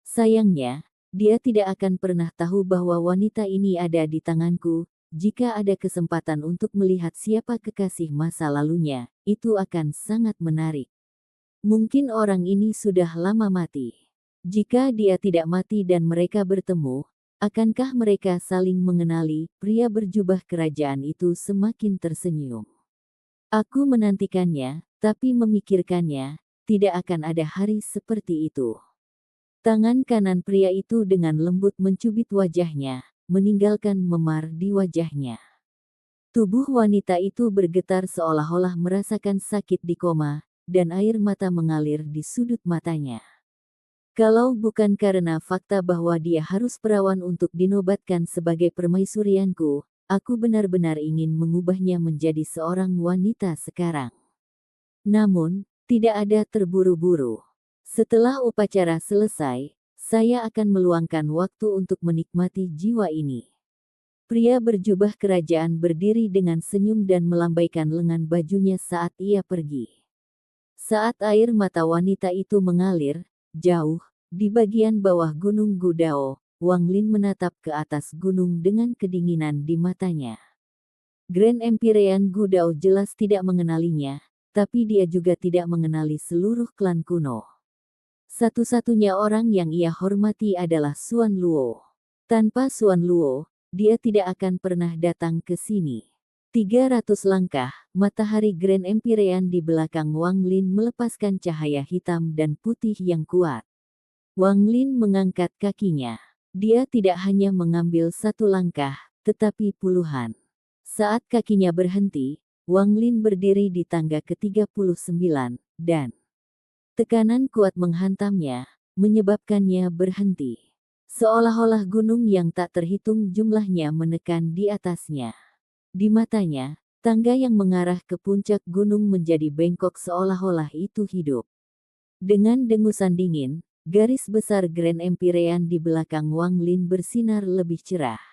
Sayangnya, dia tidak akan pernah tahu bahwa wanita ini ada di tanganku. Jika ada kesempatan untuk melihat siapa kekasih masa lalunya, itu akan sangat menarik. Mungkin orang ini sudah lama mati. Jika dia tidak mati dan mereka bertemu, akankah mereka saling mengenali? Pria berjubah kerajaan itu semakin tersenyum. Aku menantikannya, tapi memikirkannya, tidak akan ada hari seperti itu. Tangan kanan pria itu dengan lembut mencubit wajahnya, meninggalkan memar di wajahnya. Tubuh wanita itu bergetar seolah-olah merasakan sakit di koma, dan air mata mengalir di sudut matanya. Kalau bukan karena fakta bahwa dia harus perawan untuk dinobatkan sebagai permaisurianku, aku benar-benar ingin mengubahnya menjadi seorang wanita sekarang. Namun, tidak ada terburu-buru. Setelah upacara selesai, saya akan meluangkan waktu untuk menikmati jiwa ini. Pria berjubah kerajaan berdiri dengan senyum dan melambaikan lengan bajunya saat ia pergi. Saat air mata wanita itu mengalir, jauh, di bagian bawah Gunung Gudao, Wang Lin menatap ke atas gunung dengan kedinginan di matanya. Grand Empyrean Gudao jelas tidak mengenalinya, tapi dia juga tidak mengenali seluruh klan kuno. Satu-satunya orang yang ia hormati adalah Xuan Luo. Tanpa Xuan Luo, dia tidak akan pernah datang ke sini. 300 langkah, matahari Grand Empyrean di belakang Wang Lin melepaskan cahaya hitam dan putih yang kuat. Wang Lin mengangkat kakinya. Dia tidak hanya mengambil 1 langkah, tetapi puluhan. Saat kakinya berhenti, Wang Lin berdiri di tangga ke-39, dan tekanan kuat menghantamnya, menyebabkannya berhenti. Seolah-olah gunung yang tak terhitung jumlahnya menekan di atasnya. Di matanya, tangga yang mengarah ke puncak gunung menjadi bengkok seolah-olah itu hidup. Dengan dengusan dingin, garis besar Grand Empyrean di belakang Wang Lin bersinar lebih cerah.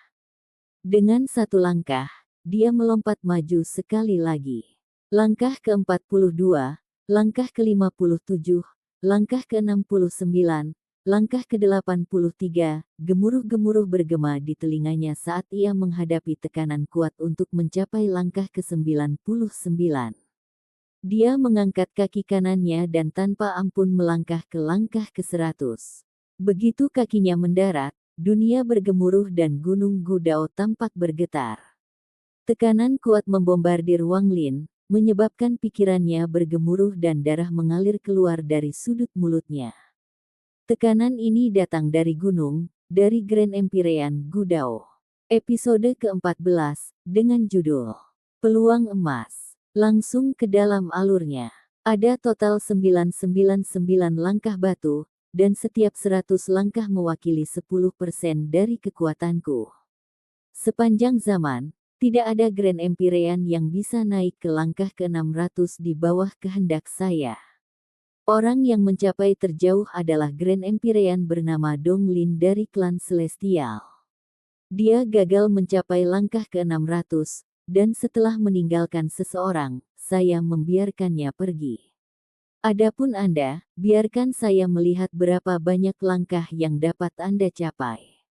Dengan 1 langkah, dia melompat maju sekali lagi. Langkah ke-42, langkah ke-57, langkah ke-69, langkah ke-83, gemuruh-gemuruh bergema di telinganya saat ia menghadapi tekanan kuat untuk mencapai langkah ke-99. Dia mengangkat kaki kanannya dan tanpa ampun melangkah ke langkah ke-100. Begitu kakinya mendarat, dunia bergemuruh dan Gunung Gudao tampak bergetar. Tekanan kuat membombardir Wang Lin, menyebabkan pikirannya bergemuruh dan darah mengalir keluar dari sudut mulutnya. Tekanan ini datang dari gunung, dari Grand Empyrean Gudao. Episode ke-14, dengan judul Peluang Emas. Langsung ke dalam alurnya. Ada total 999 langkah batu, dan setiap 100 langkah mewakili 10% dari kekuatanku. Sepanjang zaman, tidak ada Grand Empyrean yang bisa naik ke langkah ke-600 di bawah kehendak saya. Orang yang mencapai terjauh adalah Grand Empyrean bernama Dong Lin dari klan Celestial. Dia gagal mencapai langkah ke-600, dan setelah meninggalkan seseorang, saya membiarkannya pergi. Adapun Anda, biarkan saya melihat berapa banyak langkah yang dapat Anda capai.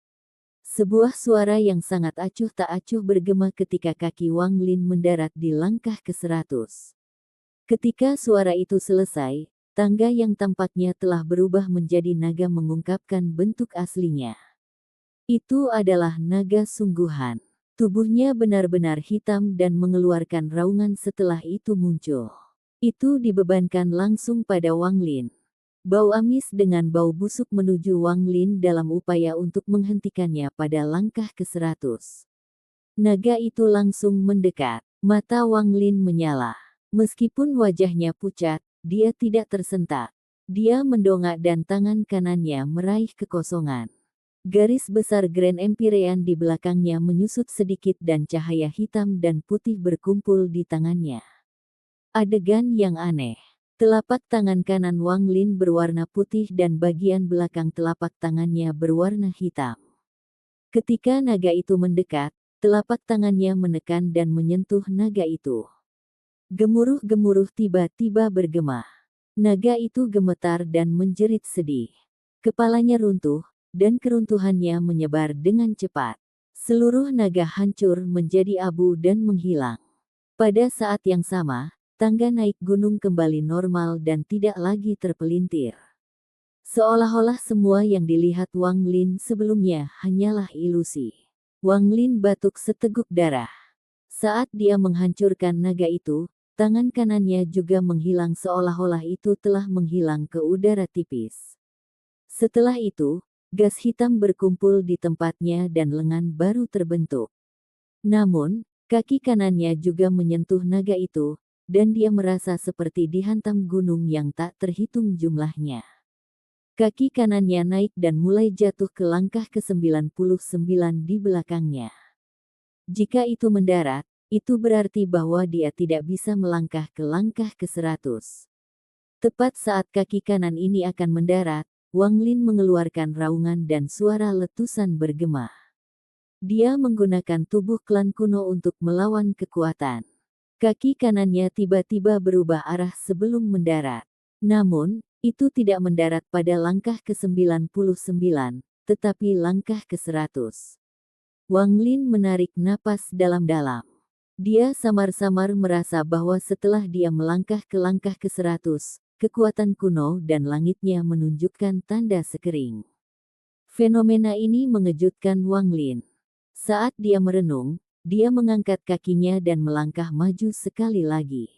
Sebuah suara yang sangat acuh tak acuh bergema ketika kaki Wang Lin mendarat di langkah ke-100. Ketika suara itu selesai, tangga yang tampaknya telah berubah menjadi naga mengungkapkan bentuk aslinya. Itu adalah naga sungguhan. Tubuhnya benar-benar hitam dan mengeluarkan raungan setelah itu muncul. Itu dibebankan langsung pada Wang Lin. Bau amis dengan bau busuk menuju Wang Lin dalam upaya untuk menghentikannya pada langkah ke-100. Naga itu langsung mendekat. Mata Wang Lin menyala. Meskipun wajahnya pucat, dia tidak tersentak. Dia mendongak dan tangan kanannya meraih kekosongan. Garis besar Grand Empyrean di belakangnya menyusut sedikit dan cahaya hitam dan putih berkumpul di tangannya. Adegan yang aneh. Telapak tangan kanan Wang Lin berwarna putih dan bagian belakang telapak tangannya berwarna hitam. Ketika naga itu mendekat, telapak tangannya menekan dan menyentuh naga itu. Gemuruh-gemuruh tiba-tiba bergema. Naga itu gemetar dan menjerit sedih. Kepalanya runtuh, dan keruntuhannya menyebar dengan cepat. Seluruh naga hancur menjadi abu dan menghilang. Pada saat yang sama, tangga naik gunung kembali normal dan tidak lagi terpelintir. Seolah-olah semua yang dilihat Wang Lin sebelumnya hanyalah ilusi. Wang Lin batuk seteguk darah. Saat dia menghancurkan naga itu, tangan kanannya juga menghilang seolah-olah itu telah menghilang ke udara tipis. Setelah itu, gas hitam berkumpul di tempatnya dan lengan baru terbentuk. Namun, kaki kanannya juga menyentuh naga itu, dan dia merasa seperti dihantam gunung yang tak terhitung jumlahnya. Kaki kanannya naik dan mulai jatuh ke langkah ke-99 di belakangnya. Jika itu mendarat, itu berarti bahwa dia tidak bisa melangkah ke langkah ke-100. Tepat saat kaki kanan ini akan mendarat, Wang Lin mengeluarkan raungan dan suara letusan bergema. Dia menggunakan tubuh klan kuno untuk melawan kekuatan. Kaki kanannya tiba-tiba berubah arah sebelum mendarat. Namun, itu tidak mendarat pada langkah ke-99, tetapi langkah ke-100. Wang Lin menarik napas dalam-dalam. Dia samar-samar merasa bahwa setelah dia melangkah ke langkah ke-100, kekuatan kuno dan langitnya menunjukkan tanda sekering. Fenomena ini mengejutkan Wang Lin. Saat dia merenung, dia mengangkat kakinya dan melangkah maju sekali lagi.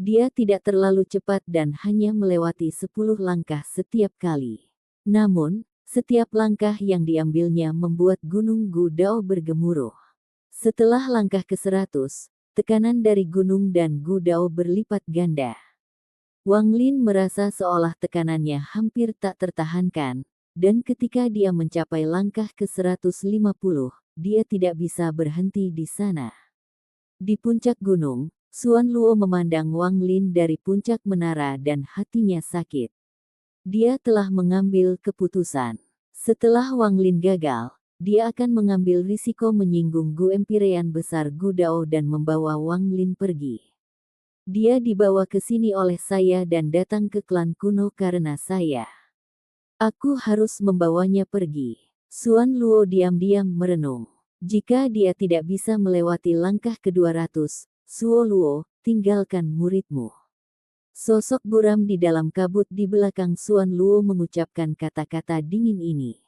Dia tidak terlalu cepat dan hanya melewati 10 langkah setiap kali. Namun, setiap langkah yang diambilnya membuat Gunung Gudao bergemuruh. Setelah langkah ke-100, tekanan dari gunung dan Gudao berlipat ganda. Wang Lin merasa seolah tekanannya hampir tak tertahankan, dan ketika dia mencapai langkah ke-150, dia tidak bisa berhenti di sana. Di puncak gunung, Xuan Luo memandang Wang Lin dari puncak menara dan hatinya sakit. Dia telah mengambil keputusan. Setelah Wang Lin gagal, dia akan mengambil risiko menyinggung Gu Empyrean besar Gudao dan membawa Wang Lin pergi. Dia dibawa ke sini oleh saya dan datang ke klan kuno karena saya. Aku harus membawanya pergi. Xuan Luo diam-diam merenung. Jika dia tidak bisa melewati langkah ke-200, Xuan Luo, tinggalkan muridmu. Sosok buram di dalam kabut di belakang Xuan Luo mengucapkan kata-kata dingin ini.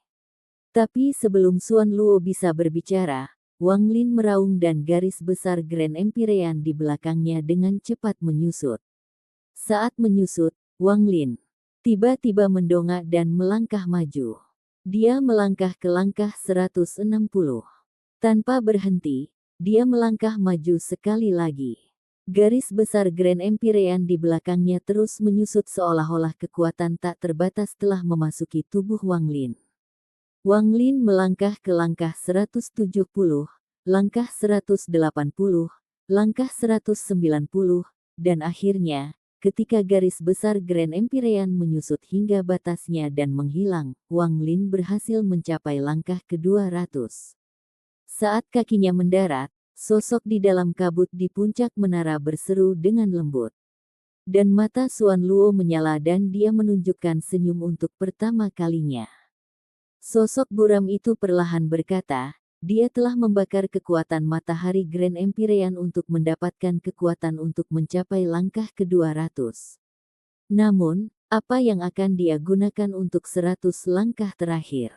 Tapi sebelum Xuan Luo bisa berbicara, Wang Lin meraung dan garis besar Grand Empyrean di belakangnya dengan cepat menyusut. Saat menyusut, Wang Lin tiba-tiba mendongak dan melangkah maju. Dia melangkah ke langkah 160. Tanpa berhenti, dia melangkah maju sekali lagi. Garis besar Grand Empyrean di belakangnya terus menyusut seolah-olah kekuatan tak terbatas telah memasuki tubuh Wang Lin. Wang Lin melangkah ke langkah 170, langkah 180, langkah 190, dan akhirnya, ketika garis besar Grand Empyrean menyusut hingga batasnya dan menghilang, Wang Lin berhasil mencapai langkah ke-200. Saat kakinya mendarat, sosok di dalam kabut di puncak menara berseru dengan lembut. Dan mata Xuan Luo menyala dan dia menunjukkan senyum untuk pertama kalinya. Sosok buram itu perlahan berkata, dia telah membakar kekuatan matahari Grand Empyrean untuk mendapatkan kekuatan untuk mencapai langkah ke-200. Namun, apa yang akan dia gunakan untuk 100 langkah terakhir?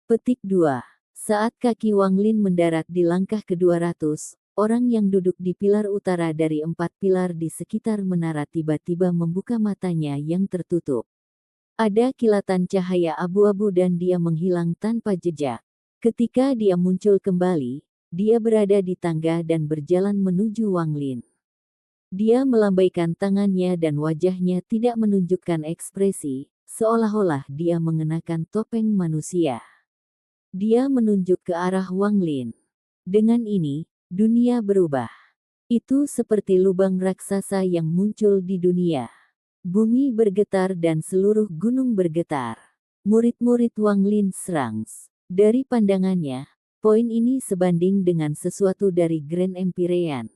Petik 2. Saat kaki Wang Lin mendarat di langkah ke-200, orang yang duduk di pilar utara dari 4 pilar di sekitar menara tiba-tiba membuka matanya yang tertutup. Ada kilatan cahaya abu-abu dan dia menghilang tanpa jejak. Ketika dia muncul kembali, dia berada di tangga dan berjalan menuju Wang Lin. Dia melambaikan tangannya dan wajahnya tidak menunjukkan ekspresi, seolah-olah dia mengenakan topeng manusia. Dia menunjuk ke arah Wang Lin. Dengan ini, dunia berubah. Itu seperti lubang raksasa yang muncul di dunia. Bumi bergetar dan seluruh gunung bergetar. Murid-murid Wang Lin serangs. Dari pandangannya, poin ini sebanding dengan sesuatu dari Grand Empyrean.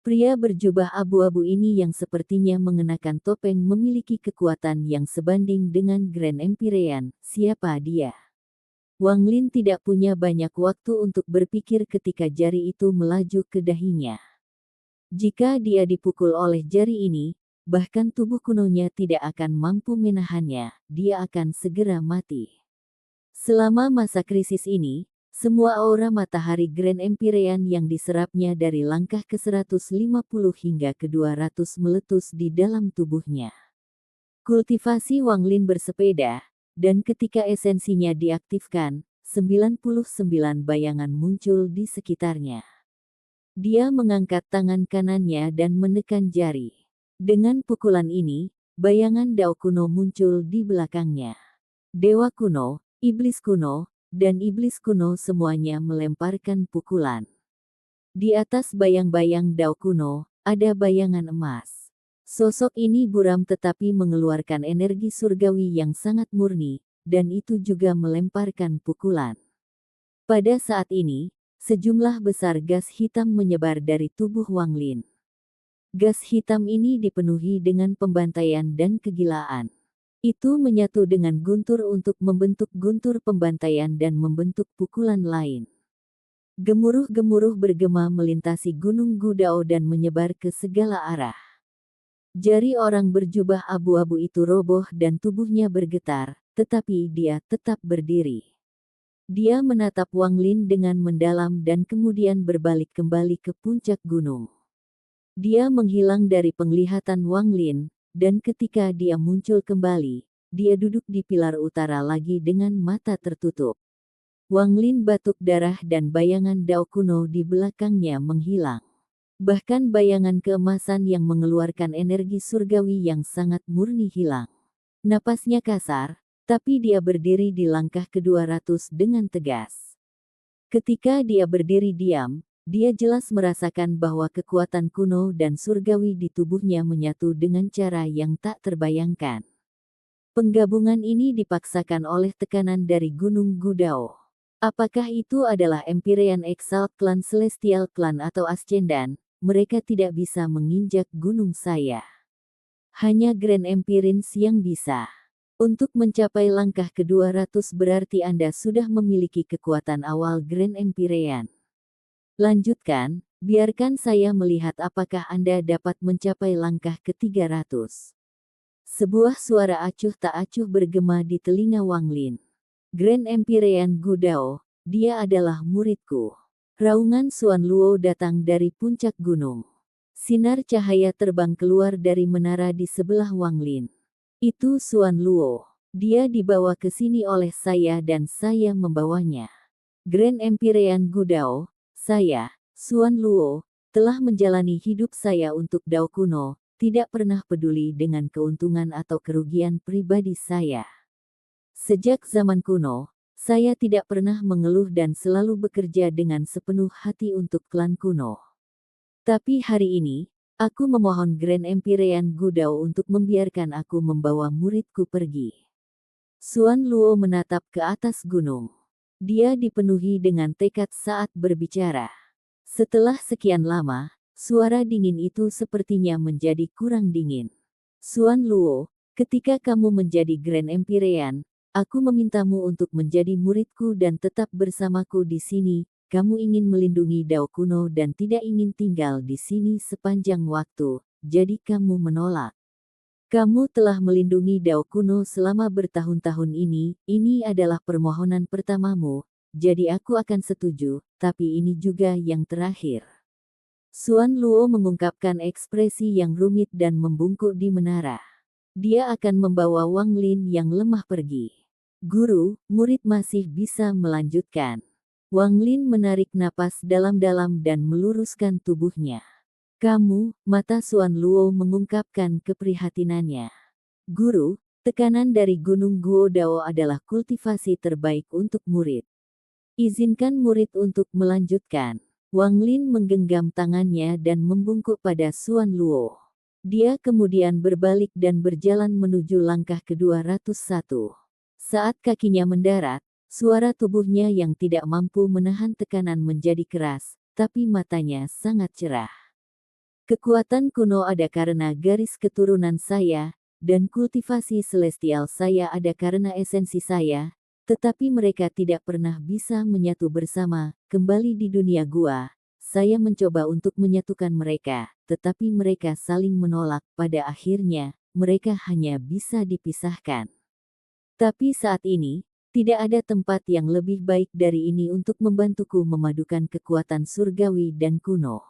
Pria berjubah abu-abu ini yang sepertinya mengenakan topeng memiliki kekuatan yang sebanding dengan Grand Empyrean. Siapa dia? Wang Lin tidak punya banyak waktu untuk berpikir ketika jari itu melaju ke dahinya. Jika dia dipukul oleh jari ini, bahkan tubuh kunonya tidak akan mampu menahannya, dia akan segera mati. Selama masa krisis ini, semua aura matahari Grand Empyrean yang diserapnya dari langkah ke-150 hingga ke-200 meletus di dalam tubuhnya. Kultivasi Wang Lin bersepeda, dan ketika esensinya diaktifkan, 99 bayangan muncul di sekitarnya. Dia mengangkat tangan kanannya dan menekan jari. Dengan pukulan ini, bayangan Dao kuno muncul di belakangnya. Dewa kuno, iblis kuno, dan iblis kuno semuanya melemparkan pukulan. Di atas bayang-bayang Dao kuno, ada bayangan emas. Sosok ini buram tetapi mengeluarkan energi surgawi yang sangat murni, dan itu juga melemparkan pukulan. Pada saat ini, sejumlah besar gas hitam menyebar dari tubuh Wang Lin. Gas hitam ini dipenuhi dengan pembantaian dan kegilaan. Itu menyatu dengan guntur untuk membentuk guntur pembantaian dan membentuk pukulan lain. Gemuruh-gemuruh bergema melintasi gunung Gudao dan menyebar ke segala arah. Jari orang berjubah abu-abu itu roboh dan tubuhnya bergetar, tetapi dia tetap berdiri. Dia menatap Wang Lin dengan mendalam dan kemudian berbalik kembali ke puncak gunung. Dia menghilang dari penglihatan Wang Lin, dan ketika dia muncul kembali, dia duduk di pilar utara lagi dengan mata tertutup. Wang Lin batuk darah dan bayangan Dao kuno di belakangnya menghilang. Bahkan bayangan keemasan yang mengeluarkan energi surgawi yang sangat murni hilang. Napasnya kasar, tapi dia berdiri di langkah ke-200 dengan tegas. Ketika dia berdiri diam, dia jelas merasakan bahwa kekuatan kuno dan surgawi di tubuhnya menyatu dengan cara yang tak terbayangkan. Penggabungan ini dipaksakan oleh tekanan dari Gunung Gudao. Apakah itu adalah Empyrean Exalt Clan Celestial Clan atau Ascendan? Mereka tidak bisa menginjak gunung saya. Hanya Grand Empyreans yang bisa. Untuk mencapai langkah ke-200 berarti Anda sudah memiliki kekuatan awal Grand Empyrean. Lanjutkan, biarkan saya melihat apakah Anda dapat mencapai langkah ke-300. Sebuah suara acuh tak acuh bergema di telinga Wang Lin. Grand Empyrean Gudao, dia adalah muridku. Raungan Xuan Luo datang dari puncak gunung. Sinar cahaya terbang keluar dari menara di sebelah Wang Lin. Itu Xuan Luo. Dia dibawa ke sini oleh saya dan saya membawanya. Grand Empyrean Gudao, saya, Xuan Luo, telah menjalani hidup saya untuk Dao kuno, tidak pernah peduli dengan keuntungan atau kerugian pribadi saya. Sejak zaman kuno, saya tidak pernah mengeluh dan selalu bekerja dengan sepenuh hati untuk klan kuno. Tapi hari ini, aku memohon Grand Empyrean Gudao untuk membiarkan aku membawa muridku pergi. Xuan Luo menatap ke atas gunung. Dia dipenuhi dengan tekad saat berbicara. Setelah sekian lama, suara dingin itu sepertinya menjadi kurang dingin. Xuan Luo, ketika kamu menjadi Grand Empyrean, aku memintamu untuk menjadi muridku dan tetap bersamaku di sini. Kamu ingin melindungi Dao kuno dan tidak ingin tinggal di sini sepanjang waktu, jadi kamu menolak. Kamu telah melindungi Dao kuno selama bertahun-tahun ini adalah permohonan pertamamu, jadi aku akan setuju, tapi ini juga yang terakhir. Xuan Luo mengungkapkan ekspresi yang rumit dan membungkuk di menara. Dia akan membawa Wang Lin yang lemah pergi. Guru, murid masih bisa melanjutkan. Wang Lin menarik napas dalam-dalam dan meluruskan tubuhnya. Kamu, mata Xuan Luo mengungkapkan keprihatinannya. Guru, tekanan dari Gunung Guo Dao adalah kultivasi terbaik untuk murid. Izinkan murid untuk melanjutkan. Wang Lin menggenggam tangannya dan membungkuk pada Xuan Luo. Dia kemudian berbalik dan berjalan menuju langkah ke-201. Saat kakinya mendarat, suara tubuhnya yang tidak mampu menahan tekanan menjadi keras, tapi matanya sangat cerah. Kekuatan kuno ada karena garis keturunan saya, dan kultivasi celestial saya ada karena esensi saya, tetapi mereka tidak pernah bisa menyatu bersama, kembali di dunia gua. Saya mencoba untuk menyatukan mereka, tetapi mereka saling menolak. Pada akhirnya, mereka hanya bisa dipisahkan. Tapi saat ini, tidak ada tempat yang lebih baik dari ini untuk membantuku memadukan kekuatan surgawi dan kuno.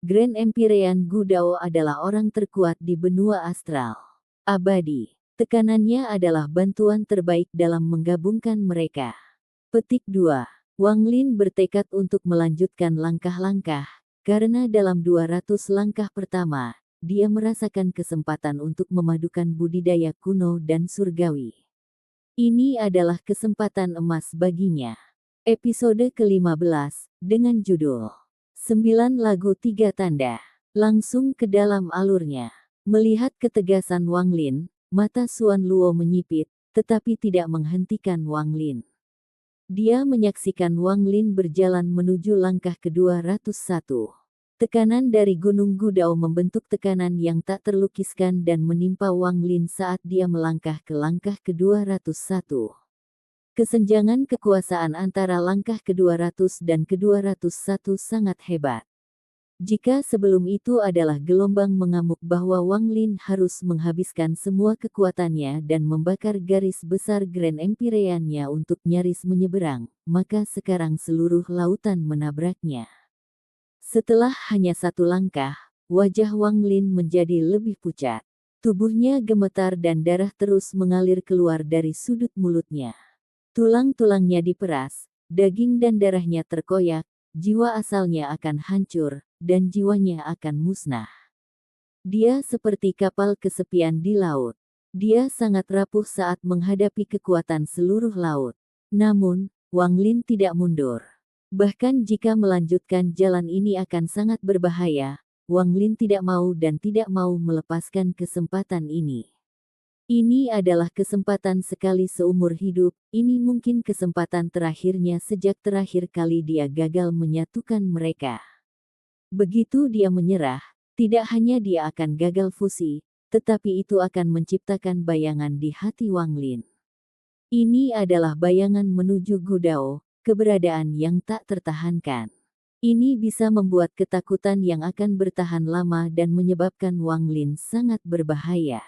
Grand Empyrean Gudao adalah orang terkuat di benua astral. Abadi. Tekanannya adalah bantuan terbaik dalam menggabungkan mereka. Petik 2. Wang Lin bertekad untuk melanjutkan langkah-langkah, karena dalam 200 langkah pertama, dia merasakan kesempatan untuk memadukan budidaya kuno dan surgawi. Ini adalah kesempatan emas baginya. Episode ke-15, dengan judul 9 lagu 3 tanda. Langsung ke dalam alurnya. Melihat ketegasan Wang Lin, mata Xuan Luo menyipit, tetapi tidak menghentikan Wang Lin. Dia menyaksikan Wang Lin berjalan menuju langkah ke-201. Tekanan dari Gunung Gudao membentuk tekanan yang tak terlukiskan dan menimpa Wang Lin saat dia melangkah ke langkah ke-201. Kesenjangan kekuasaan antara langkah ke-200 dan ke-201 sangat hebat. Jika sebelum itu adalah gelombang mengamuk bahwa Wang Lin harus menghabiskan semua kekuatannya dan membakar garis besar Grand Empyrean-nya untuk nyaris menyeberang, maka sekarang seluruh lautan menabraknya. Setelah hanya satu langkah, wajah Wang Lin menjadi lebih pucat. Tubuhnya gemetar dan darah terus mengalir keluar dari sudut mulutnya. Tulang-tulangnya diperas, daging dan darahnya terkoyak, jiwa asalnya akan hancur, dan jiwanya akan musnah. Dia seperti kapal kesepian di laut. Dia sangat rapuh saat menghadapi kekuatan seluruh laut. Namun, Wang Lin tidak mundur. Bahkan jika melanjutkan jalan ini akan sangat berbahaya, Wang Lin tidak mau dan tidak mau melepaskan kesempatan ini. Ini adalah kesempatan sekali seumur hidup, ini mungkin kesempatan terakhirnya sejak terakhir kali dia gagal menyatukan mereka. Begitu dia menyerah, tidak hanya dia akan gagal fusi, tetapi itu akan menciptakan bayangan di hati Wang Lin. Ini adalah bayangan menuju Gudao, keberadaan yang tak tertahankan. Ini bisa membuat ketakutan yang akan bertahan lama dan menyebabkan Wang Lin sangat berbahaya.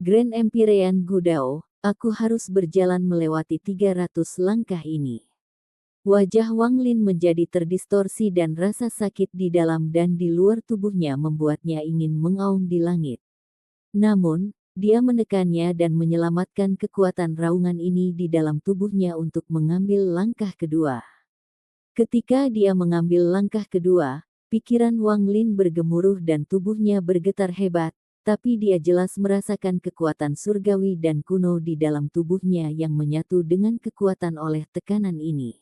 Grand Empyrean Gudao, aku harus berjalan melewati 300 langkah ini. Wajah Wang Lin menjadi terdistorsi dan rasa sakit di dalam dan di luar tubuhnya membuatnya ingin mengaum di langit. Namun, dia menekannya dan menyelamatkan kekuatan raungan ini di dalam tubuhnya untuk mengambil langkah kedua. Ketika dia mengambil langkah kedua, pikiran Wang Lin bergemuruh dan tubuhnya bergetar hebat, tapi dia jelas merasakan kekuatan surgawi dan kuno di dalam tubuhnya yang menyatu dengan kekuatan oleh tekanan ini.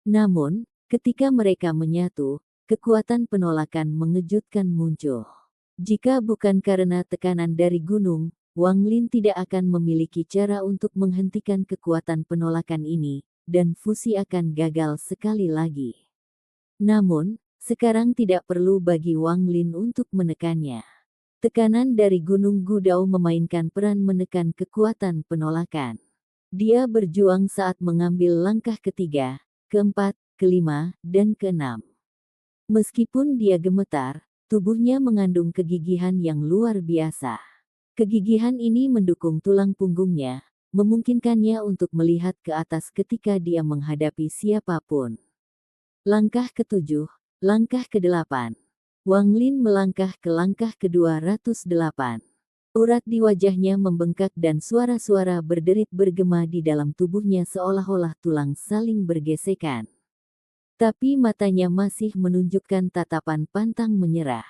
Namun, ketika mereka menyatu, kekuatan penolakan mengejutkan muncul. Jika bukan karena tekanan dari gunung, Wang Lin tidak akan memiliki cara untuk menghentikan kekuatan penolakan ini, dan fusi akan gagal sekali lagi. Namun, sekarang tidak perlu bagi Wang Lin untuk menekannya. Tekanan dari Gunung Gudao memainkan peran menekan kekuatan penolakan. Dia berjuang saat mengambil langkah ketiga, keempat, kelima, dan keenam. Meskipun dia gemetar, tubuhnya mengandung kegigihan yang luar biasa. Kegigihan ini mendukung tulang punggungnya, memungkinkannya untuk melihat ke atas ketika dia menghadapi siapapun. Langkah ke-7, langkah ke-8. Wang Lin melangkah ke langkah ke-208. Urat di wajahnya membengkak dan suara-suara berderit bergema di dalam tubuhnya seolah-olah tulang saling bergesekan. Tapi matanya masih menunjukkan tatapan pantang menyerah.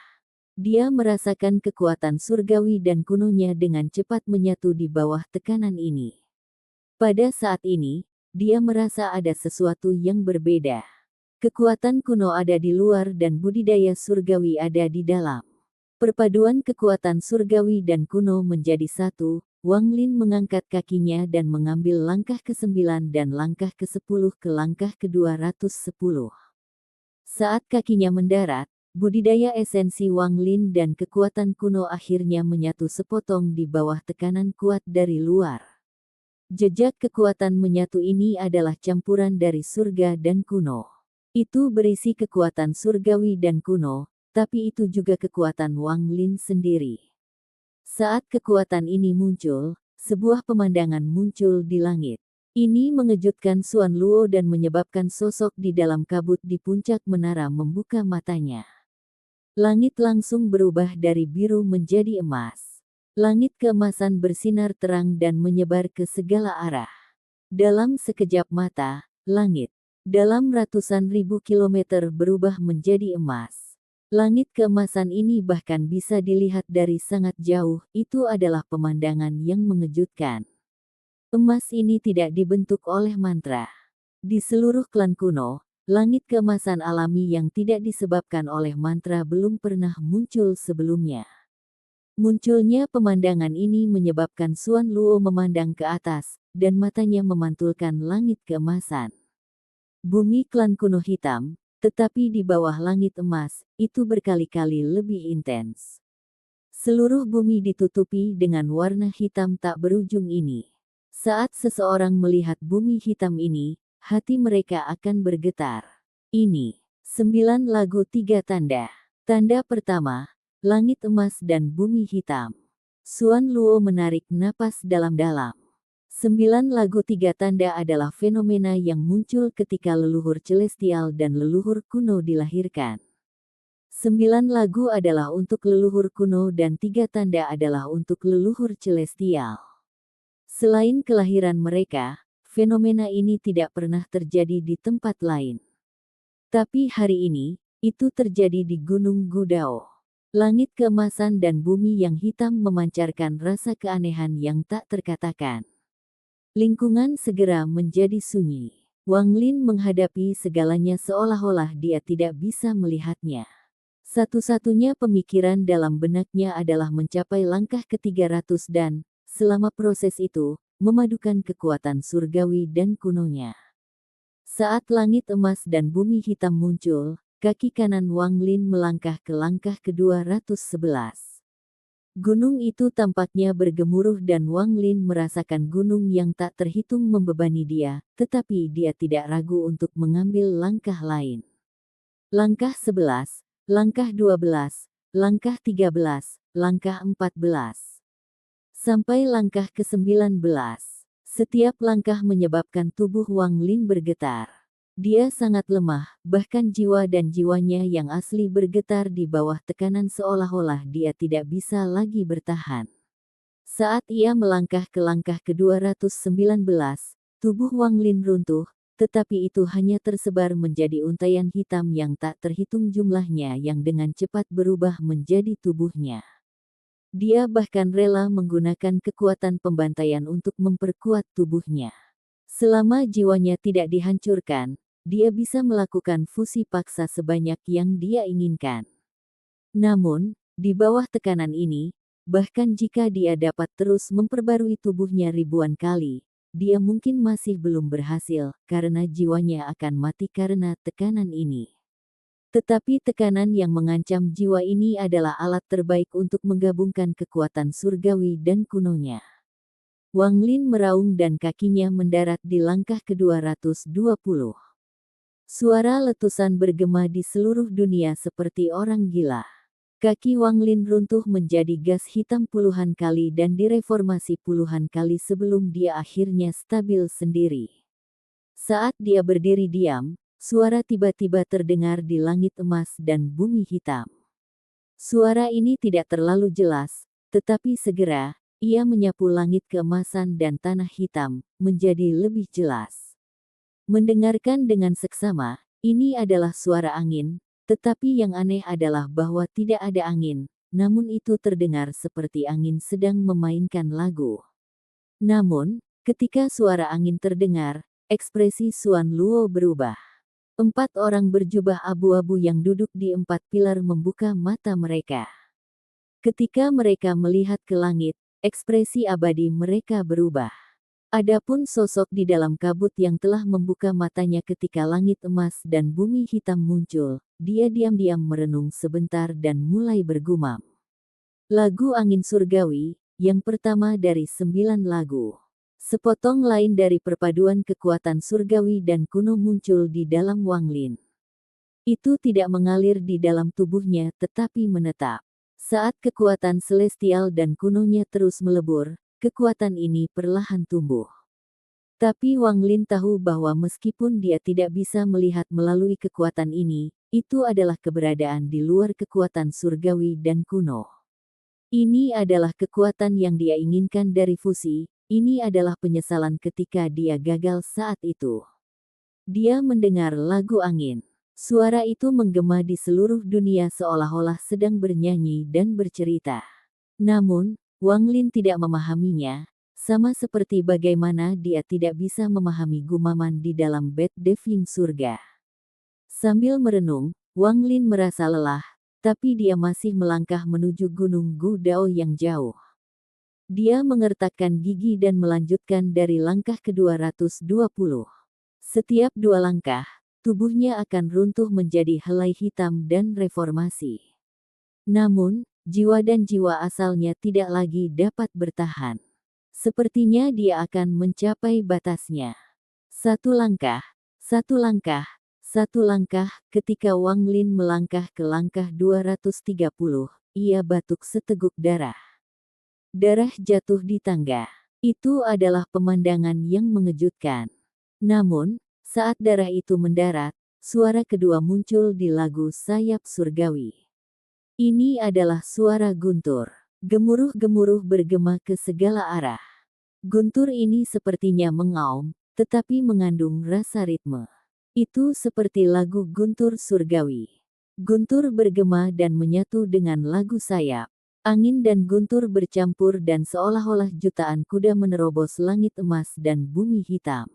Dia merasakan kekuatan surgawi dan kunonya dengan cepat menyatu di bawah tekanan ini. Pada saat ini, dia merasa ada sesuatu yang berbeda. Kekuatan kuno ada di luar dan budidaya surgawi ada di dalam. Perpaduan kekuatan surgawi dan kuno menjadi satu. Wang Lin mengangkat kakinya dan mengambil langkah ke-9 dan langkah ke-10 ke langkah ke-210. Saat kakinya mendarat, budidaya esensi Wang Lin dan kekuatan kuno akhirnya menyatu sepotong di bawah tekanan kuat dari luar. Jejak kekuatan menyatu ini adalah campuran dari surga dan kuno. Itu berisi kekuatan surgawi dan kuno, tapi itu juga kekuatan Wang Lin sendiri. Saat kekuatan ini muncul, sebuah pemandangan muncul di langit. Ini mengejutkan Xuan Luo dan menyebabkan sosok di dalam kabut di puncak menara membuka matanya. Langit langsung berubah dari biru menjadi emas. Langit keemasan bersinar terang dan menyebar ke segala arah. Dalam sekejap mata, langit dalam ratusan ribu kilometer berubah menjadi emas. Langit keemasan ini bahkan bisa dilihat dari sangat jauh, itu adalah pemandangan yang mengejutkan. Emas ini tidak dibentuk oleh mantra. Di seluruh klan kuno, langit keemasan alami yang tidak disebabkan oleh mantra belum pernah muncul sebelumnya. Munculnya pemandangan ini menyebabkan Xuan Luo memandang ke atas, dan matanya memantulkan langit keemasan. Bumi klan kuno hitam, tetapi di bawah langit emas, itu berkali-kali lebih intens. Seluruh bumi ditutupi dengan warna hitam tak berujung ini. Saat seseorang melihat bumi hitam ini, hati mereka akan bergetar. Ini 9 lagu 3 tanda. Tanda pertama, langit emas dan bumi hitam. Xuan Luo menarik napas dalam-dalam. 9 lagu 3 tanda adalah fenomena yang muncul ketika leluhur celestial dan leluhur kuno dilahirkan. 9 lagu adalah untuk leluhur kuno dan 3 tanda adalah untuk leluhur celestial. Selain kelahiran mereka, fenomena ini tidak pernah terjadi di tempat lain. Tapi hari ini, itu terjadi di Gunung Gudao. Langit keemasan dan bumi yang hitam memancarkan rasa keanehan yang tak terkatakan. Lingkungan segera menjadi sunyi. Wang Lin menghadapi segalanya seolah-olah dia tidak bisa melihatnya. Satu-satunya pemikiran dalam benaknya adalah mencapai langkah ke-300 dan, selama proses itu, memadukan kekuatan surgawi dan kunonya. Saat langit emas dan bumi hitam muncul, kaki kanan Wang Lin melangkah ke langkah ke-211. Gunung itu tampaknya bergemuruh dan Wang Lin merasakan gunung yang tak terhitung membebani dia, tetapi dia tidak ragu untuk mengambil langkah lain. Langkah 11, langkah 12, langkah 13, langkah 14. Sampai langkah ke-19. Setiap langkah menyebabkan tubuh Wang Lin bergetar. Dia sangat lemah, bahkan jiwa dan jiwanya yang asli bergetar di bawah tekanan seolah-olah dia tidak bisa lagi bertahan. Saat ia melangkah ke langkah ke-219, tubuh Wang Lin runtuh, tetapi itu hanya tersebar menjadi untaian hitam yang tak terhitung jumlahnya yang dengan cepat berubah menjadi tubuhnya. Dia bahkan rela menggunakan kekuatan pembantaian untuk memperkuat tubuhnya. Selama jiwanya tidak dihancurkan, dia bisa melakukan fusi paksa sebanyak yang dia inginkan. Namun, di bawah tekanan ini, bahkan jika dia dapat terus memperbarui tubuhnya ribuan kali, dia mungkin masih belum berhasil karena jiwanya akan mati karena tekanan ini. Tetapi tekanan yang mengancam jiwa ini adalah alat terbaik untuk menggabungkan kekuatan surgawi dan kunonya. Wang Lin meraung dan kakinya mendarat di langkah ke-220. Suara letusan bergema di seluruh dunia seperti orang gila. Kaki Wang Lin runtuh menjadi gas hitam puluhan kali dan direformasi puluhan kali sebelum dia akhirnya stabil sendiri. Saat dia berdiri diam, suara tiba-tiba terdengar di langit emas dan bumi hitam. Suara ini tidak terlalu jelas, tetapi segera, ia menyapu langit keemasan dan tanah hitam, menjadi lebih jelas. Mendengarkan dengan seksama, ini adalah suara angin, tetapi yang aneh adalah bahwa tidak ada angin, namun itu terdengar seperti angin sedang memainkan lagu. Namun, ketika suara angin terdengar, ekspresi Xuan Luo berubah. 4 orang berjubah abu-abu yang duduk di 4 pilar membuka mata mereka. Ketika mereka melihat ke langit, ekspresi abadi mereka berubah. Adapun sosok di dalam kabut yang telah membuka matanya ketika langit emas dan bumi hitam muncul, dia diam-diam merenung sebentar dan mulai bergumam. Lagu angin surgawi, yang pertama dari 9 lagu. Sepotong lain dari perpaduan kekuatan surgawi dan kuno muncul di dalam Wang Lin. Itu tidak mengalir di dalam tubuhnya tetapi menetap. Saat kekuatan celestial dan kunonya terus melebur, kekuatan ini perlahan tumbuh. Tapi Wang Lin tahu bahwa meskipun dia tidak bisa melihat melalui kekuatan ini, itu adalah keberadaan di luar kekuatan surgawi dan kuno. Ini adalah kekuatan yang dia inginkan dari fusi, ini adalah penyesalan ketika dia gagal saat itu. Dia mendengar lagu angin. Suara itu menggema di seluruh dunia seolah-olah sedang bernyanyi dan bercerita. Namun, Wang Lin tidak memahaminya, sama seperti bagaimana dia tidak bisa memahami gumaman di dalam bed deving surga. Sambil merenung, Wang Lin merasa lelah, tapi dia masih melangkah menuju gunung Gudao yang jauh. Dia mengertakkan gigi dan melanjutkan dari langkah ke-220. Setiap 2 langkah, tubuhnya akan runtuh menjadi helai hitam dan reformasi. Namun, jiwa dan jiwa asalnya tidak lagi dapat bertahan. Sepertinya dia akan mencapai batasnya. 1 langkah, 1 langkah, 1 langkah, ketika Wang Lin melangkah ke langkah 230, ia batuk seteguk darah. Darah jatuh di tangga. Itu adalah pemandangan yang mengejutkan. Namun, saat darah itu mendarat, suara kedua muncul di lagu sayap surgawi. Ini adalah suara guntur. Gemuruh-gemuruh bergema ke segala arah. Guntur ini sepertinya mengaum, tetapi mengandung rasa ritme. Itu seperti lagu guntur surgawi. Guntur bergema dan menyatu dengan lagu sayap. Angin dan guntur bercampur dan seolah-olah jutaan kuda menerobos langit emas dan bumi hitam.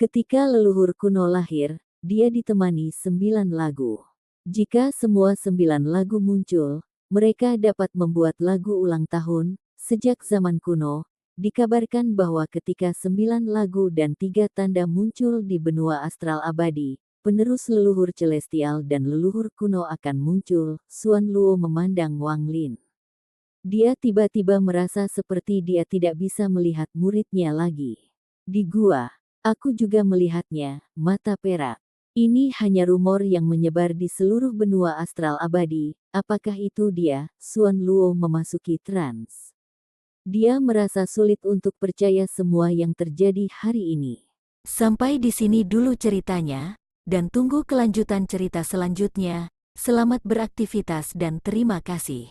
Ketika leluhur kuno lahir, dia ditemani 9 lagu. Jika semua 9 lagu muncul, mereka dapat membuat lagu ulang tahun. Sejak zaman kuno, dikabarkan bahwa ketika 9 lagu dan 3 tanda muncul di benua astral abadi, penerus leluhur celestial dan leluhur kuno akan muncul. Xuan Luo memandang Wang Lin. Dia tiba-tiba merasa seperti dia tidak bisa melihat muridnya lagi. Di gua, aku juga melihatnya, mata perak. Ini hanya rumor yang menyebar di seluruh benua astral abadi. Apakah itu dia? Xuan Luo memasuki trans. Dia merasa sulit untuk percaya semua yang terjadi hari ini. Sampai di sini dulu ceritanya, dan tunggu kelanjutan cerita selanjutnya. Selamat beraktivitas dan terima kasih.